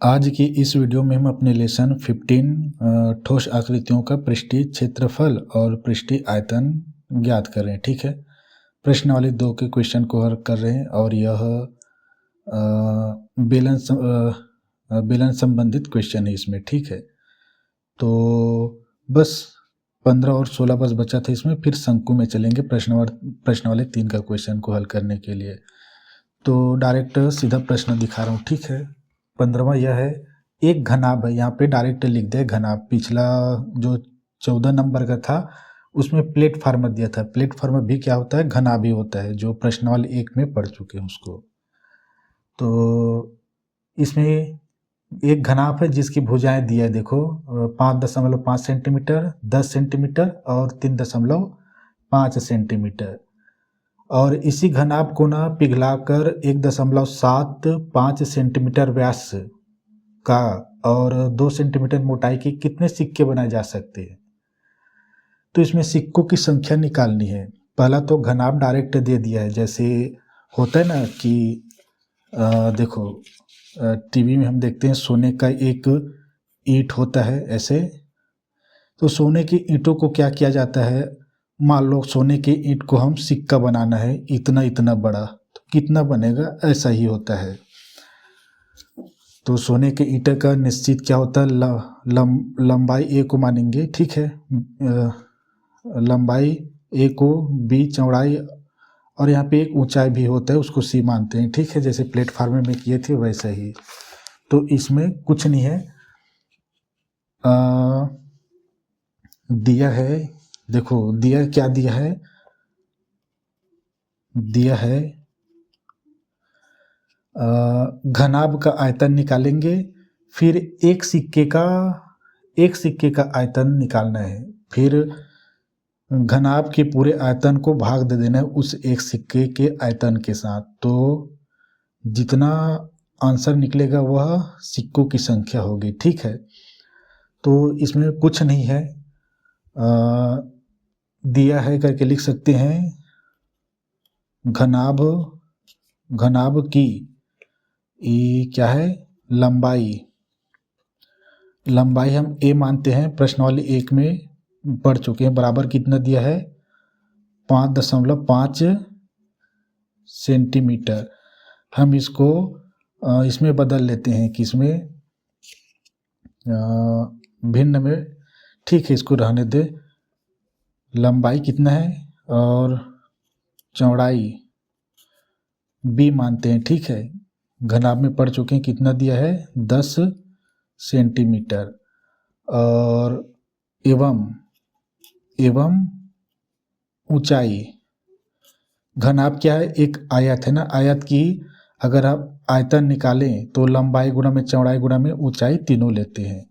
आज की इस वीडियो में हम अपने लेसन 15 ठोस आकृतियों का पृष्ठीय क्षेत्रफल और पृष्ठीय आयतन ज्ञात कर रहे हैं। ठीक है, प्रश्नावली 2 के क्वेश्चन को हल कर रहे हैं और यह बेलन संबंधित क्वेश्चन है इसमें। ठीक है, तो बस 15 और 16 बस बचा था इसमें। फिर शंकु में चलेंगे प्रश्नावली 3 का क्वेश्चन को हल करने के लिए। तो डायरेक्ट सीधा प्रश्न दिखा रहा हूँ। ठीक है, 15वां यह है, एक घनाभ है। यहाँ पे डायरेक्ट लिख दे घनाभ। पिछला जो 14 नंबर का था उसमें प्लेटफार्म दिया था। प्लेटफार्म भी क्या होता है? घनाभ ही होता है, जो प्रश्नावली 1 में पढ़ चुके हैं उसको। तो इसमें एक घनाभ है जिसकी भुजाएं दिया है, देखो 5.5 सेंटीमीटर, 10 सेंटीमीटर और 3.5 सेंटीमीटर। और इसी घनाभ को ना पिघलाकर 1.75 सेंटीमीटर व्यास का और 2 सेंटीमीटर मोटाई के कितने सिक्के बनाए जा सकते हैं? तो इसमें सिक्कों की संख्या निकालनी है। पहला तो घनाभ डायरेक्ट दे दिया है, जैसे होता है ना कि देखो टीवी में हम देखते हैं सोने का एक ईंट होता है ऐसे। तो सोने की ईंटों को क्या किया जाता है? मान लो सोने की ईंट को हम सिक्का बनाना है इतना इतना बड़ा, तो कितना बनेगा? ऐसा ही होता है। तो सोने के ईंट का निश्चित क्या होता है? लंबाई ए को मानेंगे। ठीक है, लंबाई ए को, बी चौड़ाई, और यहाँ पे एक ऊंचाई भी होता है उसको सी मानते हैं। ठीक है, जैसे प्लेटफार्म में किए थे वैसा ही। तो इसमें कुछ नहीं है, दिया है, देखो दिया क्या दिया है? दिया है घनाभ का आयतन निकालेंगे, फिर एक सिक्के का आयतन निकालना है, फिर घनाभ के पूरे आयतन को भाग दे देना है उस एक सिक्के के आयतन के साथ। तो जितना आंसर निकलेगा वह सिक्कों की संख्या होगी। ठीक है, तो इसमें कुछ नहीं है, दिया है करके लिख सकते हैं। घनाभ की क्या है? लंबाई हम ए मानते हैं, प्रश्नावली 1 में पढ़ चुके हैं। बराबर कितना दिया है? 5.5 सेंटीमीटर। हम इसको इसमें बदल लेते हैं, किसमें? भिन्न में। ठीक है, इसको रहने दे। लंबाई कितना है और चौड़ाई बी मानते हैं। ठीक है, घनाभ में पढ़ चुके हैं कितना दिया है? 10 सेंटीमीटर। और एवं ऊंचाई, घनाभ क्या है? एक आयत है ना, आयत की अगर आप आयतन निकालें तो लंबाई गुणा में चौड़ाई गुणा में ऊंचाई तीनों लेते हैं।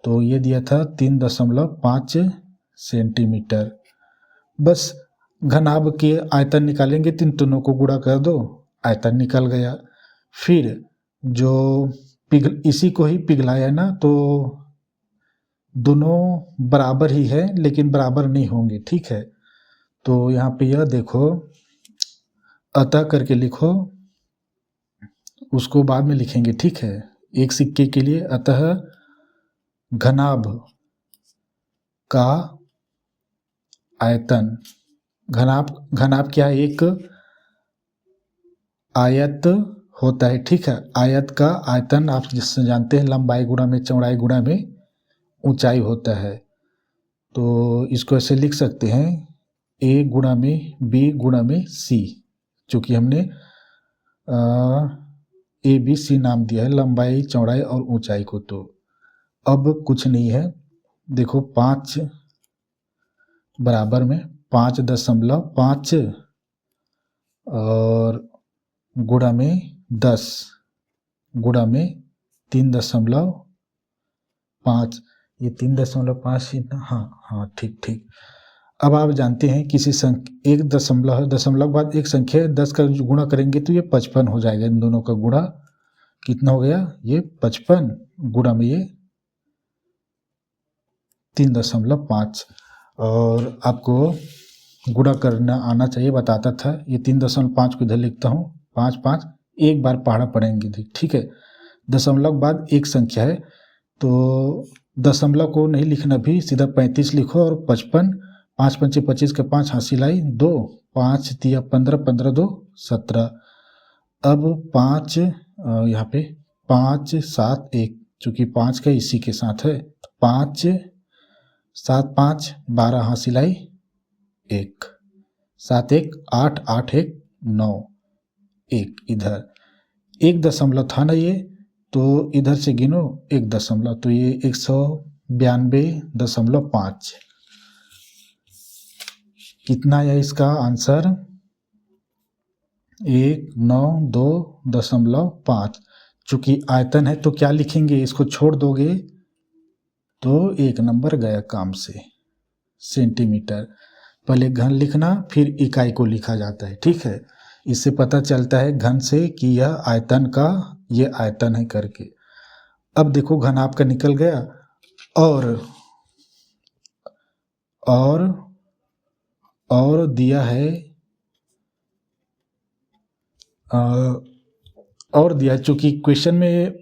तो ये दिया था 3.5 सेंटीमीटर। बस घनाभ के आयतन निकालेंगे, तीनों को गुणा कर दो, आयतन निकल गया। फिर जो इसी को ही पिघलाया ना, तो दोनों बराबर ही है लेकिन बराबर नहीं होंगे। ठीक है, तो यहाँ पे यह देखो, अतः करके लिखो, उसको बाद में लिखेंगे। ठीक है, एक सिक्के के लिए अतः घनाभ का आयतन, घनाभ क्या है? एक आयत होता है। ठीक है, आयत का आयतन आप जिससे जानते हैं लंबाई गुणा में चौड़ाई गुणा में ऊंचाई होता है। तो इसको ऐसे लिख सकते हैं, ए गुणा में बी गुणा में सी, चूँकि हमने ए बी सी नाम दिया है लंबाई चौड़ाई और ऊंचाई को। तो अब कुछ नहीं है, देखो 5 बराबर में 5.5 और गुणा में 10 गुणा में 3.5, ये 3.5 ही ना? हाँ ठीक। अब आप जानते हैं किसी संख्या एक दशमलव बाद एक संख्या 10 का गुणा करेंगे तो ये 55 हो जाएगा। इन दोनों का गुणा कितना हो गया? ये 55 गुणा में ये 3.5। और आपको गुणा करना आना चाहिए, बताता था। ये 3.5 को इधर लिखता हूँ, 5 एक बार पढ़ा पढ़ेंगे। ठीक है, दशमलव बाद एक संख्या है, तो दशमलव को नहीं लिखना भी, सीधा 35 लिखो और 55, 5 पंचे 25 के 5 हासिल आई 2, 5 दिया 15, 15 2 17। अब 5 यहाँ पे 5 7 1, चूँकि 5 का इसी के साथ है, 5 7 5 12 हासिल आई 1, 7 1 8 8 1 9 1, इधर 1 दशमलव था ना ये, तो इधर से गिनो 1 दशमलव, तो ये 192.5 कितना है इसका आंसर? 192.5। चूंकि आयतन है तो क्या लिखेंगे, इसको छोड़ दोगे तो 1 नंबर गया काम से। सेंटीमीटर, पहले घन लिखना फिर इकाई को लिखा जाता है, ठीक है। इससे पता चलता है घन से कि यह आयतन का, ये आयतन है करके। अब देखो घन आपका निकल गया, और दिया है, और दिया, चूंकि क्वेश्चन में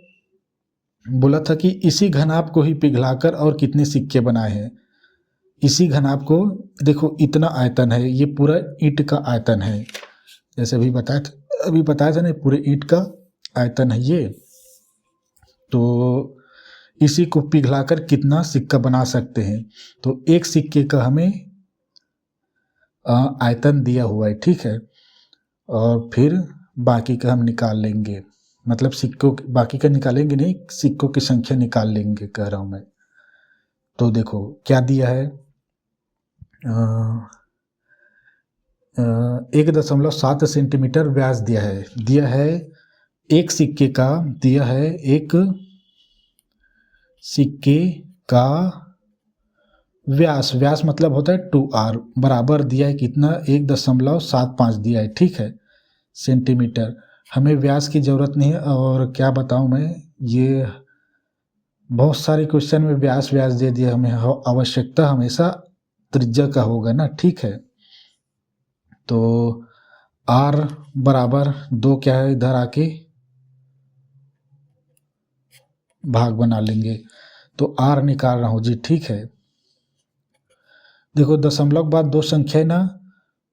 बोला था कि इसी घनाभ को ही पिघलाकर और कितने सिक्के बनाए हैं। इसी घनाभ को देखो, इतना आयतन है, ये पूरा ईंट का आयतन है, जैसे अभी बताया था ना, पूरे ईंट का आयतन है ये। तो इसी को पिघलाकर कितना सिक्का बना सकते हैं, तो एक सिक्के का हमें आयतन दिया हुआ है, ठीक है। और फिर बाकी का हम निकाल लेंगे, मतलब सिक्कों, बाकी का निकालेंगे नहीं, सिक्कों की संख्या निकाल लेंगे कह रहा हूँ मैं। तो देखो क्या दिया है, 1.7 सेंटीमीटर व्यास दिया है एक सिक्के का, दिया है एक सिक्के का व्यास मतलब होता है 2r, बराबर दिया है कितना, 1.75 दिया है, ठीक है, सेंटीमीटर। हमें व्यास की ज़रूरत नहीं है, और क्या बताऊं मैं, ये बहुत सारे क्वेश्चन में व्यास दे दिया, हमें आवश्यकता हमेशा त्रिज्या का होगा ना, ठीक है। तो r बराबर 2 क्या है, इधर आके भाग बना लेंगे, तो r निकाल रहा हूँ जी, ठीक है। देखो दशमलव बाद 2 संख्या है ना,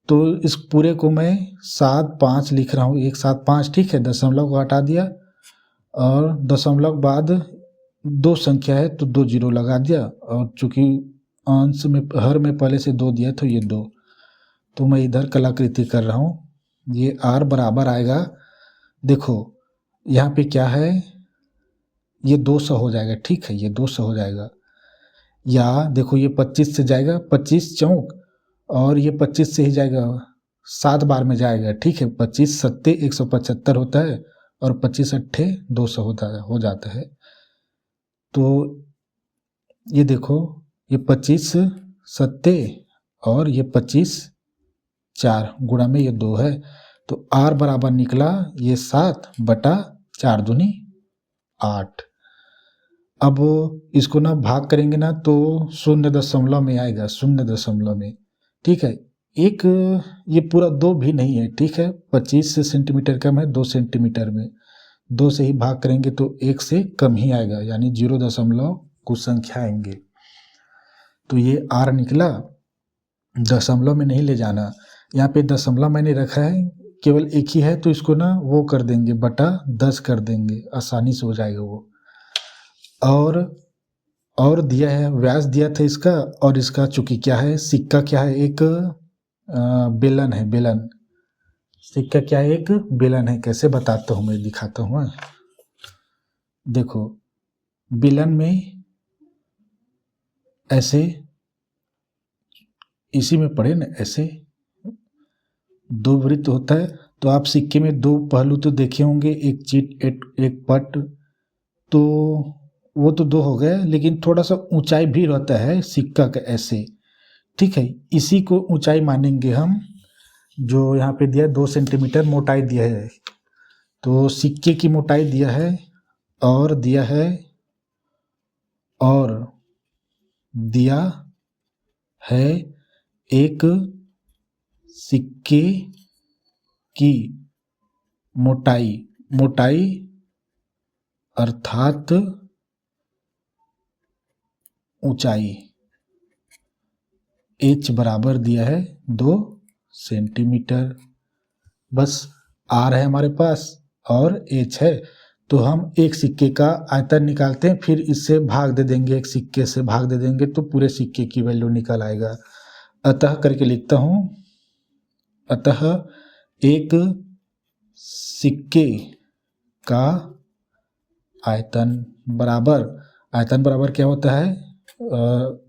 तो इस पूरे को मैं 7 5 लिख रहा हूँ, 1 7 5, ठीक है। दशमलव को हटा दिया, और दशमलव बाद 2 संख्या है तो 2 जीरो लगा दिया, और चूंकि अंश में हर में पहले से 2 दिया तो ये 2, तो मैं इधर कलाकृति कर रहा हूँ। ये r बराबर आएगा, देखो यहाँ पे क्या है, ये 200 हो जाएगा, ठीक है, ये 200 हो जाएगा। या देखो ये 25 से जाएगा, 25 चौक, और ये 25 से ही जाएगा, 7 बार में जाएगा, ठीक है। 25 सत्ते 175 होता है, और 25 अट्ठे 200 हो जाता है। तो ये देखो, ये 25 सत्ते और ये 25 4 गुणा में ये 2 है, तो r बराबर निकला ये 7/4 दूनी 8। अब इसको ना भाग करेंगे ना तो 0.0 में आएगा, 0.0 में, ठीक है। एक ये पूरा 2 भी नहीं है, ठीक है, 25 सेंटीमीटर कम है, 2 सेंटीमीटर में 2 से ही भाग करेंगे तो 1 से कम ही आएगा, यानी 0. कुछ संख्या आएंगे। तो ये r निकला, दशमलव में नहीं ले जाना, यहाँ पे दशमलव मैंने रखा है, केवल एक ही है, तो इसको ना वो कर देंगे, बटा 10 कर देंगे, आसानी से हो जाएगा वो। और दिया है, व्यास दिया था इसका, और इसका चूंकि क्या है, सिक्का क्या है, एक बेलन है, बेलन, सिक्का क्या है, एक बेलन है। कैसे बताता हूँ मैं, दिखाता हूँ। देखो बेलन में ऐसे, इसी में पढ़े ना, ऐसे 2 वृत्त होता है, तो आप सिक्के में 2 पहलू तो देखे होंगे, एक चिट एक पट, तो वो तो 2 हो गए, लेकिन थोड़ा सा ऊंचाई भी रहता है सिक्का का ऐसे, ठीक है। इसी को ऊंचाई मानेंगे हम, जो यहाँ पे दिया 2 सेंटीमीटर मोटाई दिया है, तो सिक्के की मोटाई दिया है, और दिया है, और दिया है एक सिक्के की मोटाई अर्थात ऊंचाई h बराबर दिया है 2 सेंटीमीटर। बस r है हमारे पास और h है, तो हम एक सिक्के का आयतन निकालते हैं, फिर इससे भाग दे देंगे, एक सिक्के से भाग दे देंगे तो पूरे सिक्के की वैल्यू निकल आएगा। अतः करके लिखता हूं, अतः एक सिक्के का आयतन बराबर क्या होता है,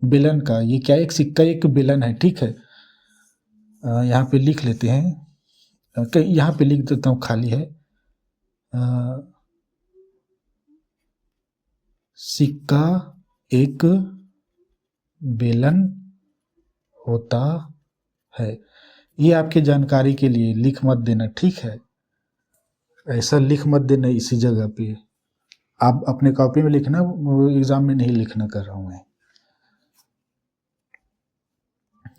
बेलन का। ये क्या, एक सिक्का एक बेलन है, ठीक है। यहाँ पे लिख लेते हैं, यहाँ पे लिख देता हूँ, खाली है। सिक्का एक बेलन होता है। ये आपकी जानकारी के लिए, लिख मत देना, ठीक है। ऐसा लिख मत देना इसी जगह पे, आप अपने कॉपी में लिखना, एग्जाम में नहीं लिखना कर रहा हूँ मैं।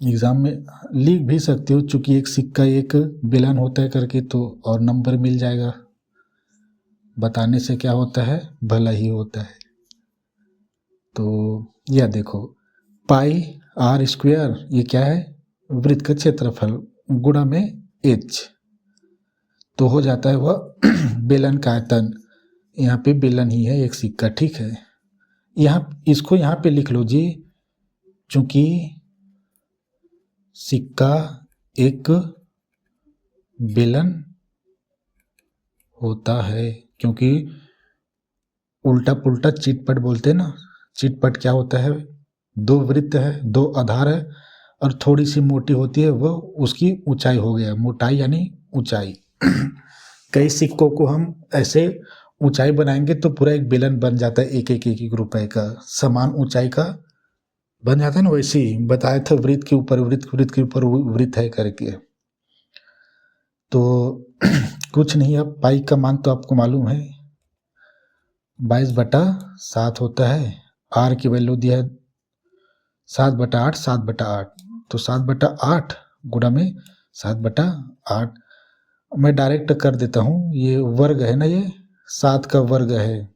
एग्जाम में लिख भी सकते हो, चूंकि एक सिक्का एक बेलन होता है करके, तो और नंबर मिल जाएगा। बताने से क्या होता है, भला ही होता है। तो यह देखो, पाई आर स्क्वायर, ये क्या है, वृत्त का क्षेत्रफल गुणा में h, तो हो जाता है वह बेलन का आयतन। यहाँ पे बेलन ही है एक सिक्का, ठीक है। इसको यहाँ पे लिख लो जी, चूंकि सिक्का एक बेलन होता है, क्योंकि उल्टा पुल्टा चिटपट बोलते हैं ना। चिटपट क्या होता है, दो वृत्त है, दो आधार है, और थोड़ी सी मोटी होती है, वह उसकी ऊंचाई हो गया, मोटाई यानी ऊंचाई। कई सिक्कों को हम ऐसे ऊंचाई बनाएंगे तो पूरा एक बेलन बन जाता है, एक रुपए का समान ऊंचाई का बन जाता है ना। वैसे ही बताया था, वृत्त के ऊपर वृत्त है करके। तो कुछ नहीं, अब पाई का मान तो आपको मालूम है, 22/7 होता है। आर की वैल्यू दिया है 7/8, तो 7/8 गुणा में 7/8। मैं डायरेक्ट कर देता हूँ, ये वर्ग है ना, ये 7 का वर्ग है।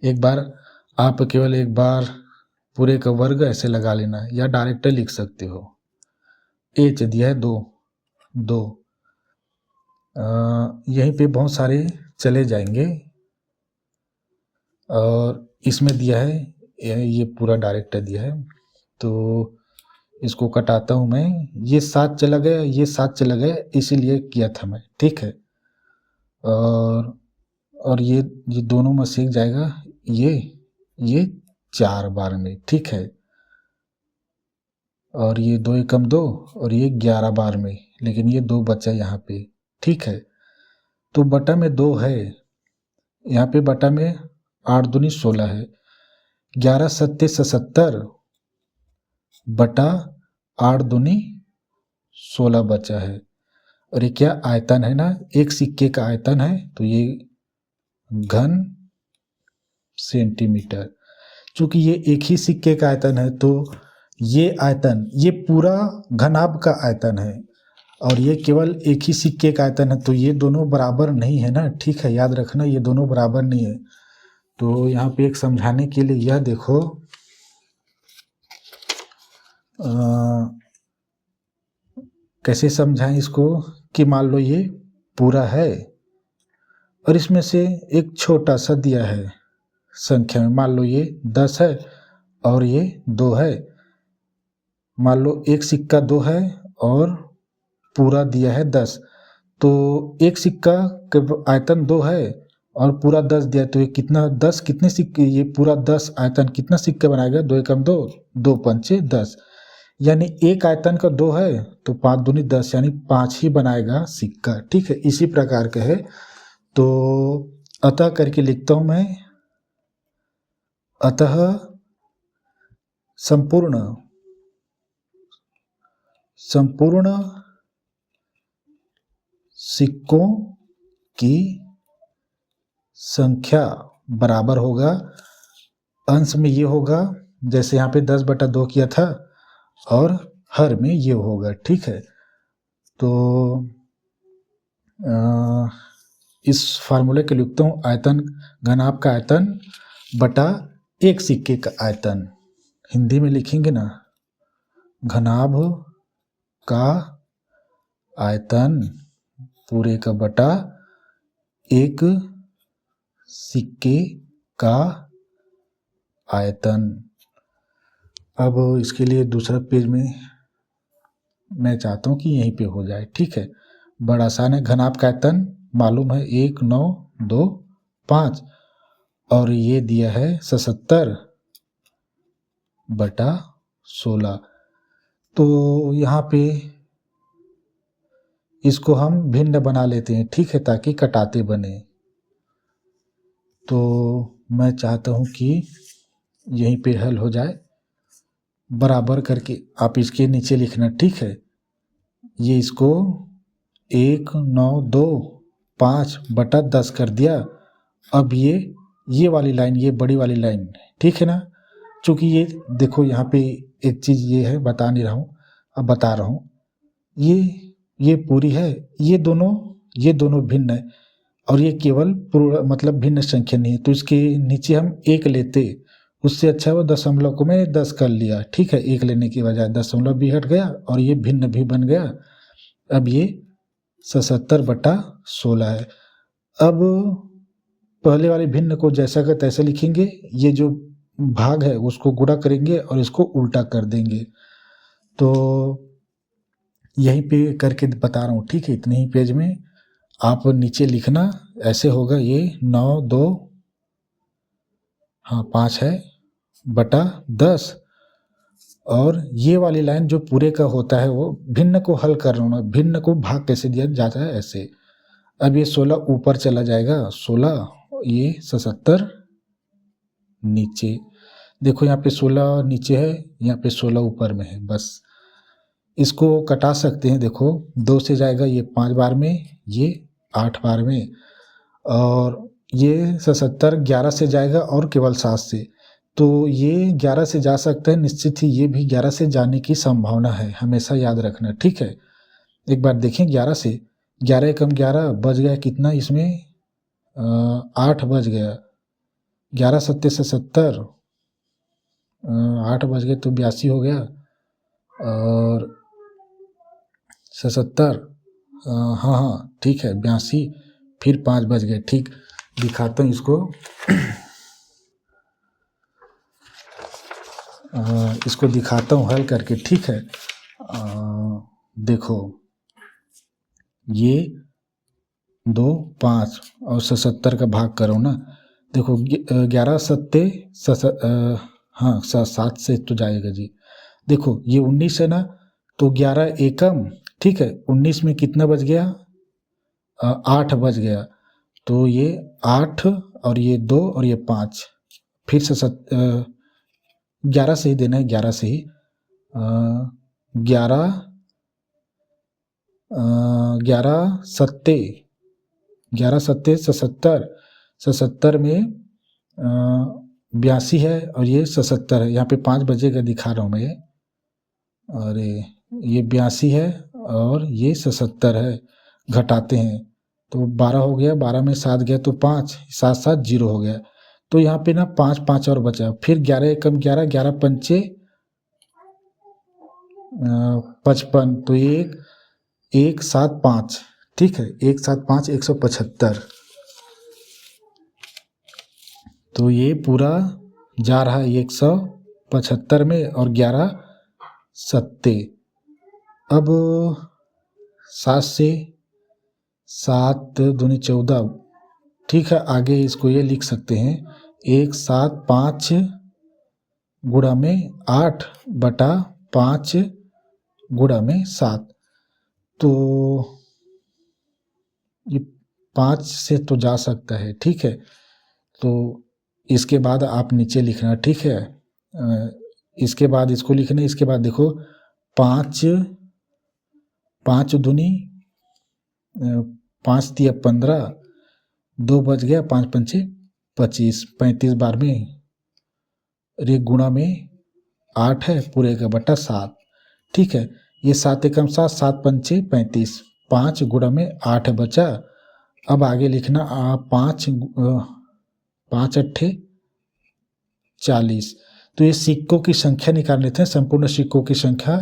एक बार आप केवल एक बार पूरे का वर्ग ऐसे लगा लेना, या डायरेक्ट लिख सकते हो। h दिया है 2। यहीं पे बहुत सारे चले जाएंगे, और इसमें दिया है, ये पूरा डायरेक्ट दिया है, तो इसको कटाता हूँ मैं। ये 7 चला गया, ये 7 चला गया, इसीलिए किया था मैं, ठीक है। और ये दोनों में सीख जाएगा, ये 4 बार में, ठीक है। और ये 2 एकम 2, और ये 11 बार में, लेकिन ये 2 बचा यहाँ पे, ठीक है। तो बटा में 2 है, यहाँ पे बटा में 8 दूनी 16 है, 11 सत्ते 77 बटा 8 दूनी 16 बचा है। और ये क्या आयतन है ना, एक सिक्के का आयतन है, तो ये घन सेंटीमीटर। चूंकि ये एक ही सिक्के का आयतन है, तो ये आयतन, ये पूरा घनाभ का आयतन है, और ये केवल एक ही सिक्के का आयतन है, तो ये दोनों बराबर नहीं है ना, ठीक है। याद रखना, ये दोनों बराबर नहीं है। तो यहाँ पे एक समझाने के लिए यह देखो, कैसे समझाएं इसको, कि मान लो ये पूरा है, और इसमें से एक छोटा सा दिया है संख्या में, मान लो ये 10 है और ये 2 है। मान लो एक सिक्का 2 है और पूरा दिया है 10, तो एक सिक्का का आयतन 2 है और पूरा 10 दिया, तो ये कितना, 10 कितने सिक्के, ये पूरा 10 आयतन कितना सिक्का बनाएगा, 2 एकम 2, 2 पंचे 10, यानी एक आयतन का 2 है तो 5 दूनी 10, यानी 5 ही बनाएगा सिक्का, ठीक है। इसी प्रकार का है। तो अतः करके लिखता हूं मैं, अतः संपूर्ण सिक्कों की संख्या बराबर होगा, अंश में ये होगा, जैसे यहाँ पे 10/2 किया था, और हर में ये होगा, ठीक है। तो इस फार्मूले के लिखता हूँ, आयतन घनाभ का आयतन बटा एक सिक्के का आयतन। हिंदी में लिखेंगे ना, घनाभ का आयतन पूरे का बटा एक सिक्के का आयतन। अब इसके लिए दूसरा पेज में मैं चाहता हूँ कि यहीं पे हो जाए, ठीक है। बड़ा आसान है, घनाभ का आयतन मालूम है 1, 9, 2, 5 और ये दिया है 77 बटा 16। तो यहाँ पे इसको हम भिन्न बना लेते हैं, ठीक है, ताकि कटाते बने। तो मैं चाहता हूँ कि यहीं पे हल हो जाए, बराबर करके आप इसके नीचे लिखना, ठीक है। ये इसको 1, 9, 2, 5 बटा 10 कर दिया। अब ये वाली लाइन, ये बड़ी वाली लाइन, ठीक है ना, चूँकि ये देखो यहाँ पे एक चीज़ ये है, बता नहीं रहा हूँ, अब बता रहा हूँ। ये पूरी है, ये दोनों भिन्न है और ये केवल पूर्ण मतलब भिन्न संख्या नहीं है, तो इसके नीचे हम 1 लेते, उससे अच्छा वो दशमलव को मैं 10 कर लिया, ठीक है। 1 लेने की बजाय दशमलव भी हट गया और ये भिन्न भी बन गया। अब ये 77 बटा 16 है। अब पहले वाले भिन्न को जैसा का तैसा लिखेंगे, ये जो भाग है उसको गुणा करेंगे और इसको उल्टा कर देंगे। तो यहीं पे करके बता रहा हूँ, ठीक है। इतने ही पेज में आप नीचे लिखना, ऐसे होगा ये 9, 2, हाँ 5 है बटा 10 और ये वाली लाइन जो पूरे का होता है वो भिन्न को हल कर रहा हूँ, भिन्न को भाग कैसे दिया जाता है ऐसे। अब ये 16 ऊपर चला जाएगा, 16 ये 77 नीचे, देखो यहाँ पे 16 नीचे है, यहाँ पे 16 ऊपर में है। बस इसको कटा सकते हैं, देखो 2 से जाएगा ये 5 बार में, ये 8 बार में, और ये 77 11 से जाएगा और केवल 7 से, तो ये 11 से जा सकता है, निश्चित ही ये भी 11 से जाने की संभावना है, हमेशा याद रखना, ठीक है। एक बार देखें 11 से, 11 एकम 11 बज गया कितना इसमें 8 बज गया, 11 सत्ते से 70, 8 बज गए तो 82 हो गया और 77, हाँ ठीक है 82, फिर 5 बज गए, ठीक। दिखाता हूँ इसको इसको दिखाता हूँ हल करके, ठीक है। देखो ये 2, 5 और 77 का भाग करो ना, देखो 11 सत्ते हाँ 7 से तो जाएगा जी। देखो ये 19 है ना, तो 11 एकम, ठीक है, 19 में कितना बज गया 8 बज गया, तो ये 8 और ये 2 और ये 5, फिर से 11 से ही देना है, 11 से ही 11 सत्ते 77 में 82 है और ये 77 है, यहाँ पे 5 बजेगा दिखा रहा हूँ मैं, अरे ये 82 है और ये 77 है, घटाते हैं तो 12 हो गया, 12 में 7 गया तो 5, 7 7 0 हो गया, तो यहाँ पे ना 5 5 और बचा, फिर 11 एकम 11, 11 पंचे 55, तो 1 7 5, ठीक है, 1 7 5 175, तो ये पूरा जा रहा है 175 में और 11 सत्ते। अब 7 से 7 दूनी 14, ठीक है, आगे इसको ये लिख सकते हैं 1 7 5 गुणा में 8 बटा 5 गुणा में 7, तो ये 5 से तो जा सकता है, ठीक है। तो इसके बाद आप नीचे लिखना, ठीक है, इसके बाद इसको लिखना, इसके बाद देखो 5 दूनी 5 तिया 15, 2 बज गया, 5 पंचे 25, 35 बार में, रे गुणा में 8 है पूरे का बटा 7, ठीक है। ये 7 एकम 7, 7 पंचे 35, 5 गुणा में 8 बचा अब आगे लिखना 5 5 अट्ठे 40। तो ये सिक्कों की संख्या निकाल लेते हैं, संपूर्ण सिक्कों की संख्या।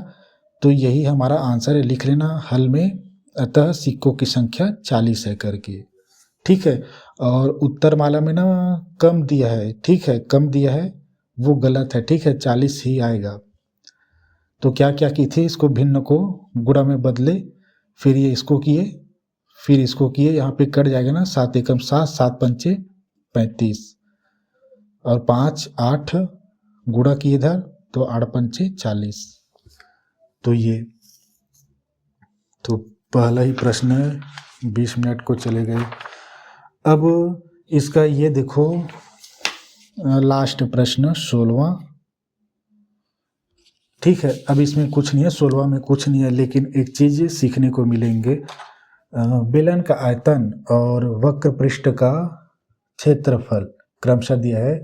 तो यही हमारा आंसर है, लिख लेना हल में, अतः सिक्कों की संख्या 40 है करके। ठीक है। और उत्तर माला में ना कम दिया है, ठीक है, कम दिया है, वो गलत है, ठीक है, 40 ही आएगा। तो क्या क्या की थी, इसको भिन्न को गुणा में बदले, फिर ये इसको किए, फिर इसको किए, यहाँ पे कट जाएगा ना, 7 एकम 7, 7 पंचे 35, और 5 8 गुणा किए इधर, तो 8 पंचे 40। तो ये तो पहला ही प्रश्न है, 20 मिनट को चले गए। अब इसका ये देखो लास्ट प्रश्न 16वां। ठीक है, अब इसमें कुछ नहीं है, 16वां में कुछ नहीं है, लेकिन एक चीज सीखने को मिलेंगे। बेलन का आयतन और वक्र पृष्ठ का क्षेत्रफल क्रमशः दिया है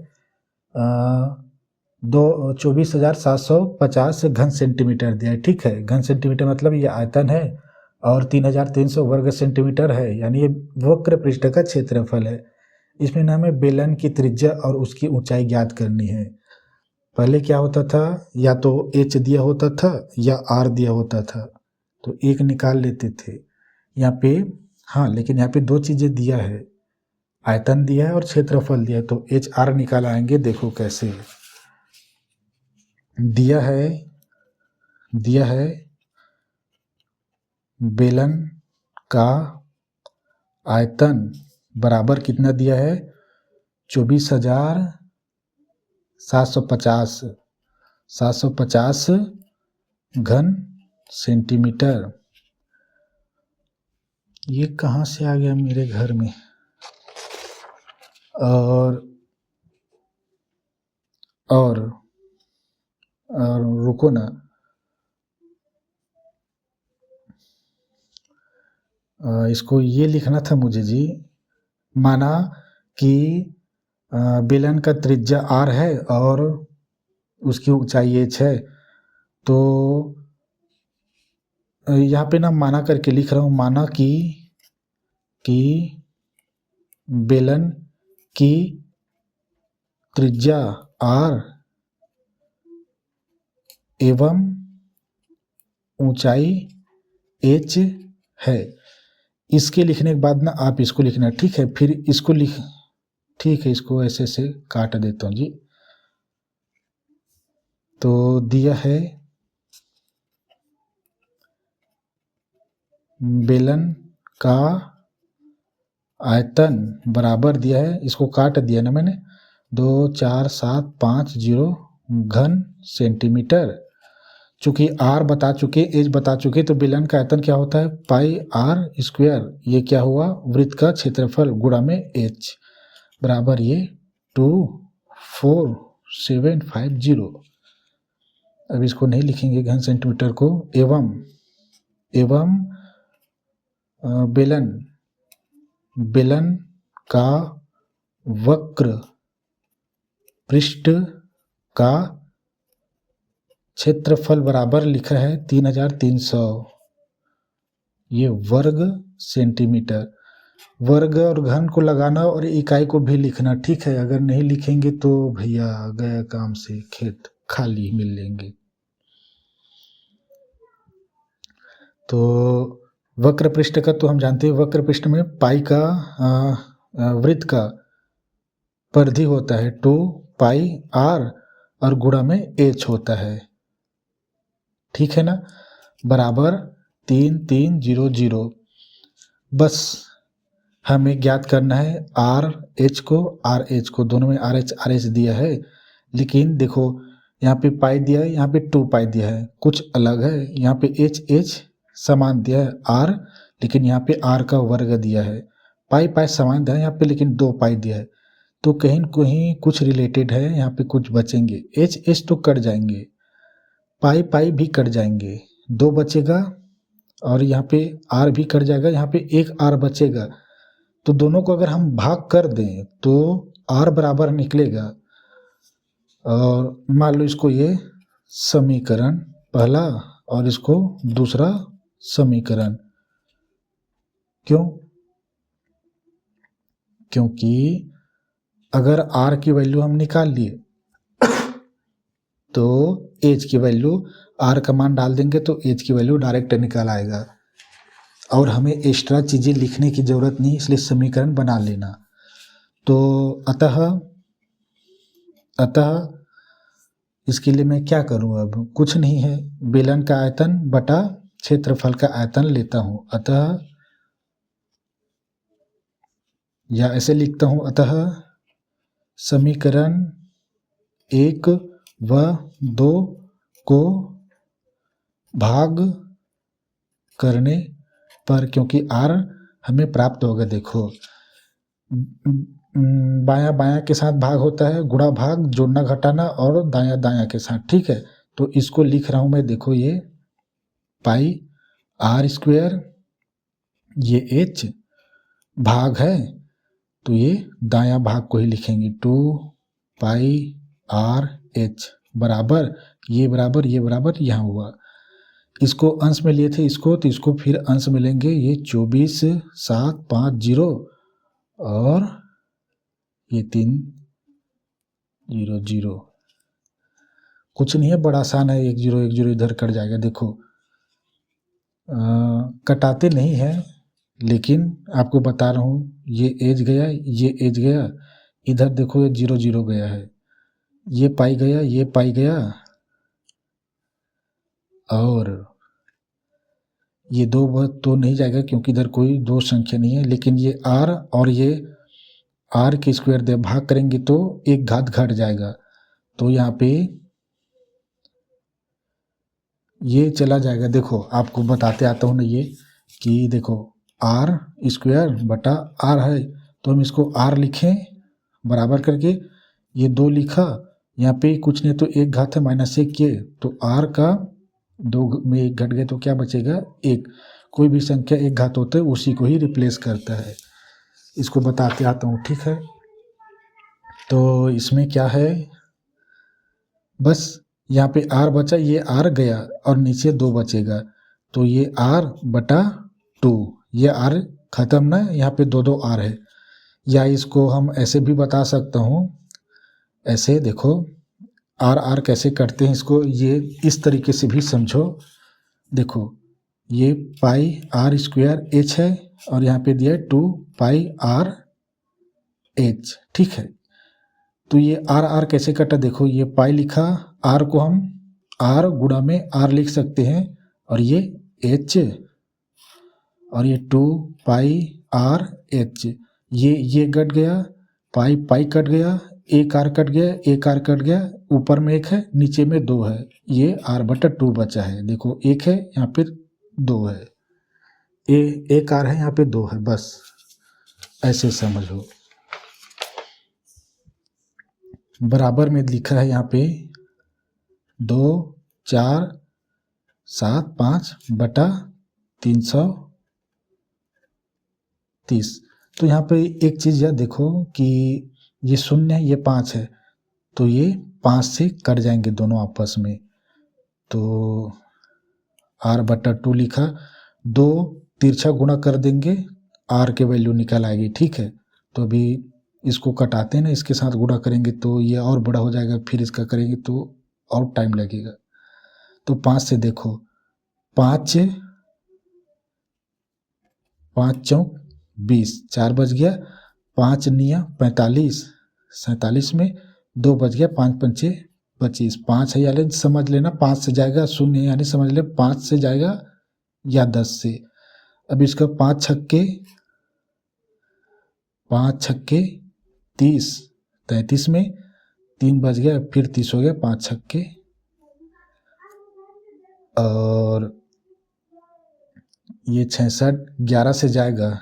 24,750 घन सेंटीमीटर दिया है। ठीक है, घन सेंटीमीटर मतलब ये आयतन है और 3,300 वर्ग सेंटीमीटर है, यानी ये वक्र पृष्ठ का क्षेत्रफल है। इसमें ना हमें बेलन की त्रिज्या और उसकी ऊंचाई ज्ञात करनी है। पहले क्या होता था, या तो h दिया होता था या r दिया होता था, तो एक निकाल लेते थे। यहाँ पे हाँ, लेकिन यहाँ पे दो चीजें दिया है, आयतन दिया है और क्षेत्रफल दिया है, तो एच आर निकाल आएंगे। देखो कैसे दिया है बेलन का आयतन बराबर कितना दिया है, 24,750 घन सेंटीमीटर। ये कहाँ से आ गया मेरे घर में, और रुको ना, इसको ये लिखना था मुझे जी। माना कि बेलन का त्रिज्या r है और उसकी ऊंचाई h है, तो यहाँ पे ना माना करके लिख रहा हूँ, माना कि बेलन की त्रिज्या r एवं ऊंचाई h है। इसके लिखने के बाद ना आप इसको लिखना, ठीक है, फिर इसको लिख, ठीक है, इसको ऐसे से काट देता हूँ जी। तो दिया है बेलन का आयतन बराबर दिया है, इसको काट दिया ना मैंने, 24750 घन सेंटीमीटर। चूंकि r बता चुके, एज बता चुके, तो बेलन का आयतन क्या होता है, पाई r स्क्वायर। ये क्या हुआ, वृत्त का क्षेत्रफल गुणा में h बराबर ये 24750। अब इसको नहीं लिखेंगे घन सेंटीमीटर को। एवं बेलन का वक्र पृष्ठ का क्षेत्रफल बराबर लिखा है 3,300, ये वर्ग सेंटीमीटर। वर्ग और घन को लगाना और इकाई को भी लिखना, ठीक है। अगर नहीं लिखेंगे तो भैया गया काम से, खेत खाली मिलेंगे। तो वक्र पृष्ठ का तो हम जानते हैं, वक्र पृष्ठ में पाई का वृत्त का परिधि होता है 2 पाई r और गुणा में h होता है, ठीक है ना, बराबर 3300। बस हमें ज्ञात करना है आर एच को दोनों में आर एच दिया है, लेकिन देखो यहाँ पे पाई दिया है, यहाँ पे 2 पाई दिया है, कुछ अलग है। यहाँ पे एच समान दिया है आर, लेकिन यहाँ पे आर का वर्ग दिया है। पाई समान दिया है यहाँ पे, लेकिन 2 पाई दिया है, तो कहीं कहीं कुछ रिलेटेड है, यहाँ पे कुछ बचेंगे। एच तो कट जाएंगे, पाई भी कट जाएंगे, 2 बचेगा, और यहाँ पे आर भी कट जाएगा, यहाँ पे एक आर बचेगा। तो दोनों को अगर हम भाग कर दें तो आर बराबर निकलेगा। और मान लो इसको ये समीकरण पहला और इसको दूसरा समीकरण, क्यों, क्योंकि अगर r की वैल्यू हम निकाल लिए तो एज की वैल्यू, r का मान डाल देंगे तो एज की वैल्यू डायरेक्ट निकल आएगा और हमें एक्स्ट्रा चीज़ें लिखने की ज़रूरत नहीं, इसलिए समीकरण बना लेना। तो अतः इसके लिए मैं क्या करूँ, अब कुछ नहीं है, बेलन का आयतन बटा क्षेत्रफल का आयतन लेता हूँ। अतः या ऐसे लिखता हूँ, अतः समीकरण 1 व 2 को भाग करने पर, क्योंकि r हमें प्राप्त होगा, देखो बायां बायां के साथ भाग होता है, गुणा भाग, जोड़ना घटाना और दायां दायां के साथ, ठीक है। तो इसको लिख रहा हूं मैं, देखो ये पाई r स्क्वायर, ये h भाग है तो ये दायां भाग को ही लिखेंगे, 2 पाई r h बराबर ये बराबर ये बराबर यहाँ हुआ। इसको अंश में लिए थे इसको, तो इसको फिर अंश में लेंगे, ये 24 7 5 0 और ये 3 0 0। कुछ नहीं है, बड़ा आसान है, 1 0 इधर कट जाएगा। देखो कटाते नहीं है, लेकिन आपको बता रहा हूँ, ये एज गया, ये एज गया, इधर देखो ये 0 0 गया है, ये पाई गया, ये पाई गया, और ये 2 तो नहीं जाएगा क्योंकि इधर कोई दो संख्या नहीं है, लेकिन ये r और ये r के स्क्वायर दे भाग करेंगे तो एक घात घट जाएगा, तो यहाँ पे ये चला जाएगा। देखो आपको बताते आता हूँ ना, ये कि देखो r स्क्वायर बटा r है, तो हम इसको r लिखें बराबर करके, ये 2 लिखा, यहाँ पे कुछ नहीं तो एक घात है -1 के, तो r का 2 में 1 घट गए तो क्या बचेगा 1। कोई भी संख्या एक घात होता है उसी को ही रिप्लेस करता है, इसको बताते आता हूँ, ठीक है। तो इसमें क्या है, बस यहाँ पे r बचा, ये r गया और नीचे 2 बचेगा, तो ये r बटा 2, ये r खत्म ना, यहाँ पे 2 2 r है। या इसको हम ऐसे भी बता सकता हूँ, ऐसे देखो r r कैसे करते हैं इसको, ये इस तरीके से भी समझो। देखो ये पाई r स्क्वायर h है और यहाँ पे दिया है 2 पाई r h, ठीक है। तो ये r r कैसे कटा, देखो ये पाई लिखा, r को हम r गुणा में r लिख सकते हैं, और ये h और ये 2 पाई r h, ये कट गया, पाई पाई कट गया, एक r कट गया, एक r कट गया, ऊपर में 1 है नीचे में 2 है, ये r बटा 2 बचा है। देखो 1 है यहाँ पे 2 है, एक r है यहाँ पे 2 है, बस ऐसे समझो। बराबर में लिखा है यहाँ पे 2 4 7 5 बटा 330। तो यहाँ पे एक चीज़ यह देखो कि ये 0 है, ये 5 है, तो ये 5 से कट जाएंगे दोनों आपस में, तो r बटा 2 लिखा, 2 तिरछा गुणा कर देंगे, r के वैल्यू निकल आएगी, ठीक है। तो अभी इसको कटाते हैं ना, इसके साथ गुणा करेंगे तो ये और बड़ा हो जाएगा, फिर इसका करेंगे तो और टाइम लगेगा। तो 5 से देखो, 5 5 चौक 20, 4 बच गया, 5 निया 45, 47 में 2 बच गया, 5 पंचे 25, 5 है यानी समझ लेना 5 से जाएगा, 0 यानी समझ ले 5 से जाएगा या 10 से। अब इसका 5 छक्के 30, 33 में 3 बच गया, फिर 30 हो गया, 5 छक्के, और ये 66 11 से जाएगा,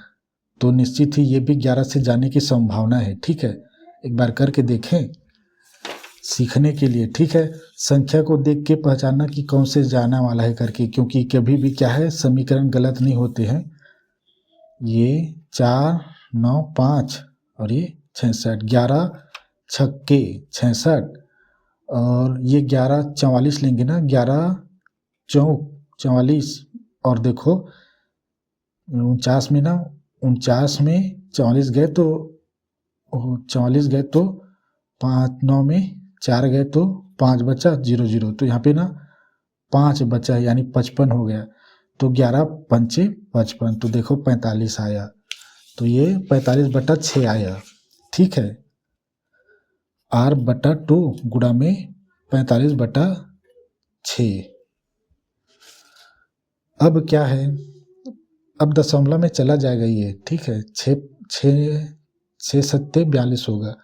तो निश्चित ही ये भी 11 से जाने की संभावना है, ठीक है। एक बार करके देखें सीखने के लिए, ठीक है। संख्या को देख के पहचानना कि कौन से जाना वाला है करके, क्योंकि कभी भी क्या है समीकरण गलत नहीं होते हैं। ये 4 9 5 और ये 66, 11 छक्के 66, और ये 11 44 लेंगे ना, 11 चौक 44, और देखो 49 में ना, 49 में 44 गए तो 44 गए तो 5 9 में 4 गए तो 5 बचा 0 0, तो यहाँ पे ना 5 बचा यानी 55 हो गया, तो 11 पंचे 55, तो देखो 45 आया, तो ये 45/6 आया। ठीक है, R/2 गुणा में 45/6। अब क्या है, अब दशमलव में चला जाएगा ये। ठीक है, 6 सत्ते 42 होगा,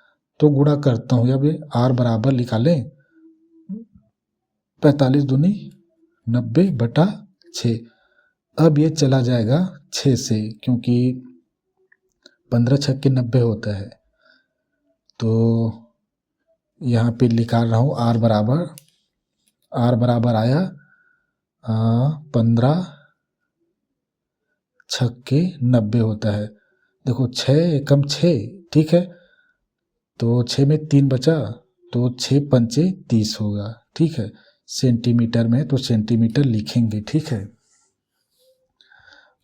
तो गुणा करता हूँ। अब R बराबर निकालें 45 दूनी 90/6। अब ये चला जाएगा 6 से, क्योंकि 15 छक्के 90 होता है, तो यहाँ पे लिखा रहा हूँ R बराबर आया 15 छक्के 90 होता है। देखो 6 एकम 6, ठीक है, तो 6 में 3 बचा, तो 6 पंचे 30 होगा। ठीक है, सेंटीमीटर में तो सेंटीमीटर लिखेंगे। ठीक है,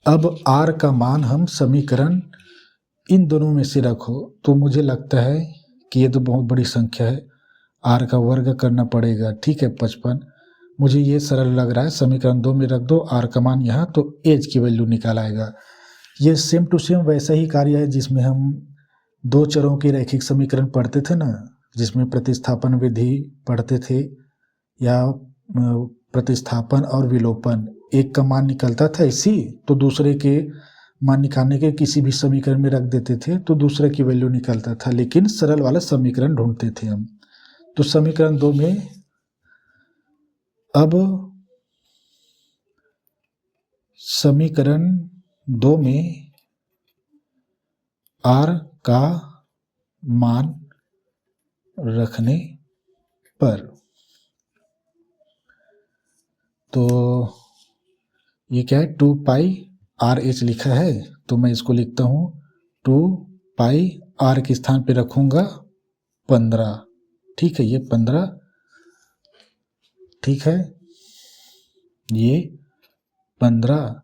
अब R का मान हम समीकरण इन दोनों में से रखो, तो मुझे लगता है कि ये तो बहुत बड़ी संख्या है, R का वर्ग करना पड़ेगा। ठीक है, 55, मुझे ये सरल लग रहा है, समीकरण 2 में रख दो R का मान यहाँ, तो एज की वैल्यू निकाल आएगा। ये सेम टू सेम वैसा ही कार्य है जिसमें हम 2 चरों के रैखिक समीकरण पढ़ते थे ना, जिसमें प्रतिस्थापन विधि पढ़ते थे, या प्रतिस्थापन और विलोपन, एक का मान निकलता था इसी, तो दूसरे के मान निकालने के किसी भी समीकरण में रख देते थे, तो दूसरे की वैल्यू निकलता था, लेकिन सरल वाला समीकरण ढूंढते थे हम। तो समीकरण 2 में अब समीकरण 2 में R का मान रखने पर, तो ये क्या है, 2 पाई RH लिखा है, तो मैं इसको लिखता हूँ 2 पाई R के स्थान पे रखूँगा 15। ठीक है, ये 15, ठीक है, ये 15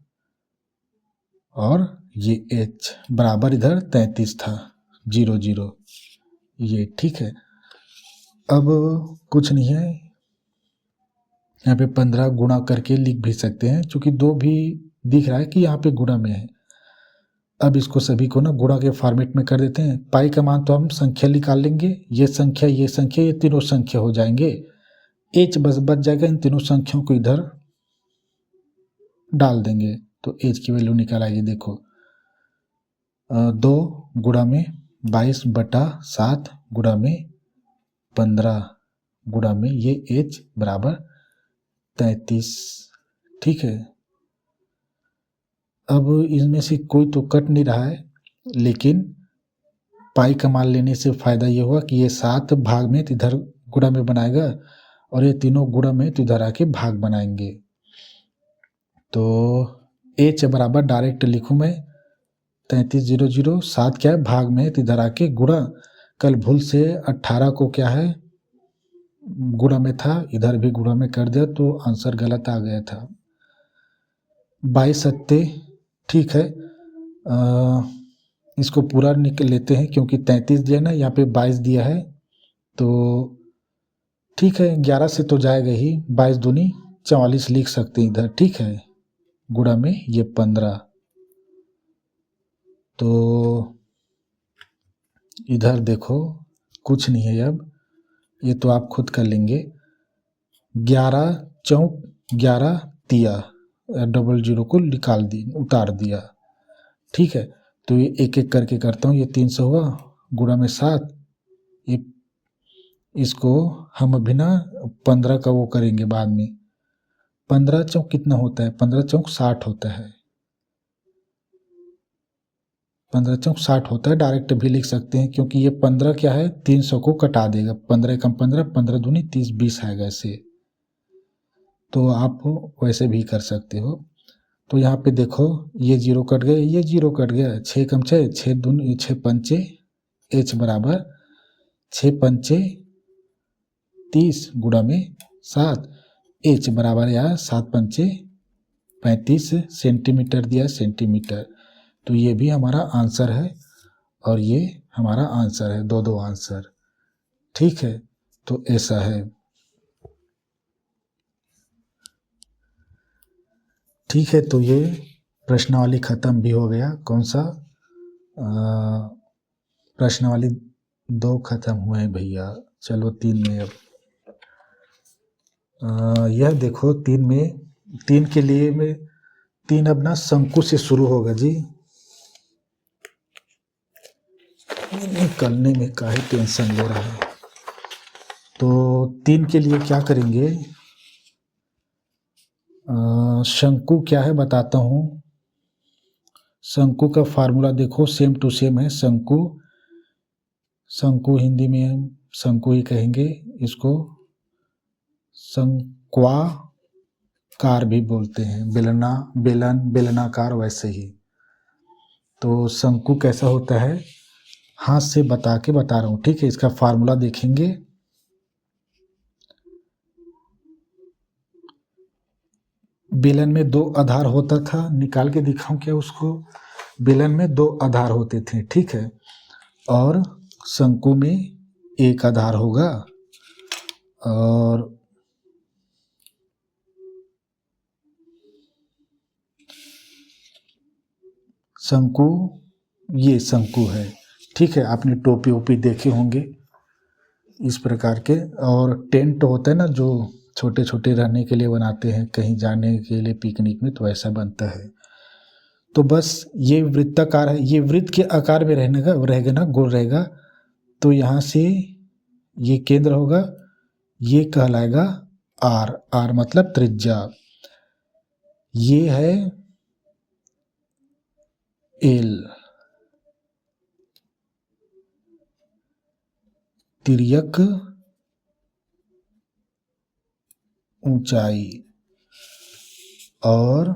और ये H बराबर इधर 33 था, 0 0 ये। ठीक है, अब कुछ नहीं है, यहाँ पे 15 गुणा करके लिख भी सकते हैं, क्योंकि 2 भी दिख रहा है कि यहाँ पे गुणा में है। अब इसको सभी को ना गुणा के फॉर्मेट में कर देते हैं। पाई का मान तो हम संख्या निकाल लेंगे, ये संख्या ये तीनों संख्या हो जाएंगे, एच बच जाएगा, इन तीनों संख्याओं को इधर डाल देंगे, तो एच की वैल्यू निकाल आएगी। देखो 2 गुणा में 22/7 गुणा में 15 गुणा में ये एच बराबर 33। ठीक है, अब इसमें से कोई तो कट नहीं रहा है, लेकिन पाई का मान लेने से फायदा ये हुआ कि ये 7 भाग में तो इधर गुणा में बनाएगा, और ये तीनों गुणा में तो इधर आके भाग बनाएंगे। तो एच बराबर डायरेक्ट लिखूं मैं 33 0 0, 7 क्या है भाग में, तो इधर आके गुणा, कल भूल से 18 को क्या है गुणा में था, इधर भी गुणा में कर दिया, तो आंसर गलत आ गया था। 22 सत्ते, ठीक है, इसको पूरा निकल लेते हैं, क्योंकि 33 दिया ना, यहाँ पे 22 दिया है, तो ठीक है 11 से तो जाएगा ही, 22 दूनी 44 लिख सकते हैं इधर। ठीक है, गुणा में ये 15, तो इधर देखो कुछ नहीं है, अब ये तो आप खुद कर लेंगे। 11 चौक 11 तिया, 00 को निकाल दी, उतार दिया। ठीक है, तो ये एक एक करके करता हूँ। ये 300 हुआ, गुणा में 7, ये इसको हम अभी ना 15 का वो करेंगे बाद में। 15 चौक कितना होता है, 15 चौक 60 होता है, 15 चौक 60 होता है, डायरेक्ट भी लिख सकते हैं, क्योंकि ये 15 क्या है 300 को कटा देगा, 15 कम 15, 15 दूनी 30, 20 आएगा ऐसे, तो आप वैसे भी कर सकते हो। तो यहाँ पे देखो ये 0 कट गए, ये 0 कट गया, 6 कम 6, 6 दूनी 6 पंचे, एच बराबर 6 पंचे 30 गुणा में 7, एच बराबर या 7 पंचे 35 सेंटीमीटर दिया, सेंटीमीटर, तो ये भी हमारा आंसर है, और ये हमारा आंसर है, दो दो आंसर। ठीक है, तो ऐसा है। ठीक है, तो ये प्रश्नावली खत्म भी हो गया। कौन सा प्रश्नावली 2 खत्म हुए हैं भैया। चलो 3 में अब यह देखो 3 में, 3 के लिए में 3 अब ना शंकु से शुरू होगा जी। निकलने में काहे टेंशन ले रहा है। तो 3 के लिए क्या करेंगे, शंकु क्या है बताता हूँ। शंकु का फार्मूला देखो सेम टू सेम है। शंकु, शंकु हिंदी में हम शंकु ही कहेंगे इसको, शंक्वाकार भी बोलते हैं, बेलना, बेलन, बेलनाकार वैसे ही। तो शंकु कैसा होता है, हाथ से बता रहा हूँ। ठीक है, इसका फार्मूला देखेंगे। बेलन में 2 आधार होता था, निकाल के दिखाऊं क्या उसको। बेलन में 2 आधार होते थे, ठीक है, और शंकु में 1 आधार होगा। और शंकु, ये शंकु है। ठीक है, आपने टोपी ओपी देखे होंगे इस प्रकार के। और टेंट होता है ना जो छोटे छोटे रहने के लिए बनाते हैं, कहीं जाने के लिए पिकनिक में, तो ऐसा बनता है। तो बस ये वृत्ताकार है, ये वृत्त के आकार में रहेगा ना, गोल रहेगा। तो यहाँ से ये केंद्र होगा, ये कहलाएगा आर। आर मतलब त्रिज्या। ये है एल, तिर्यक ऊंचाई। और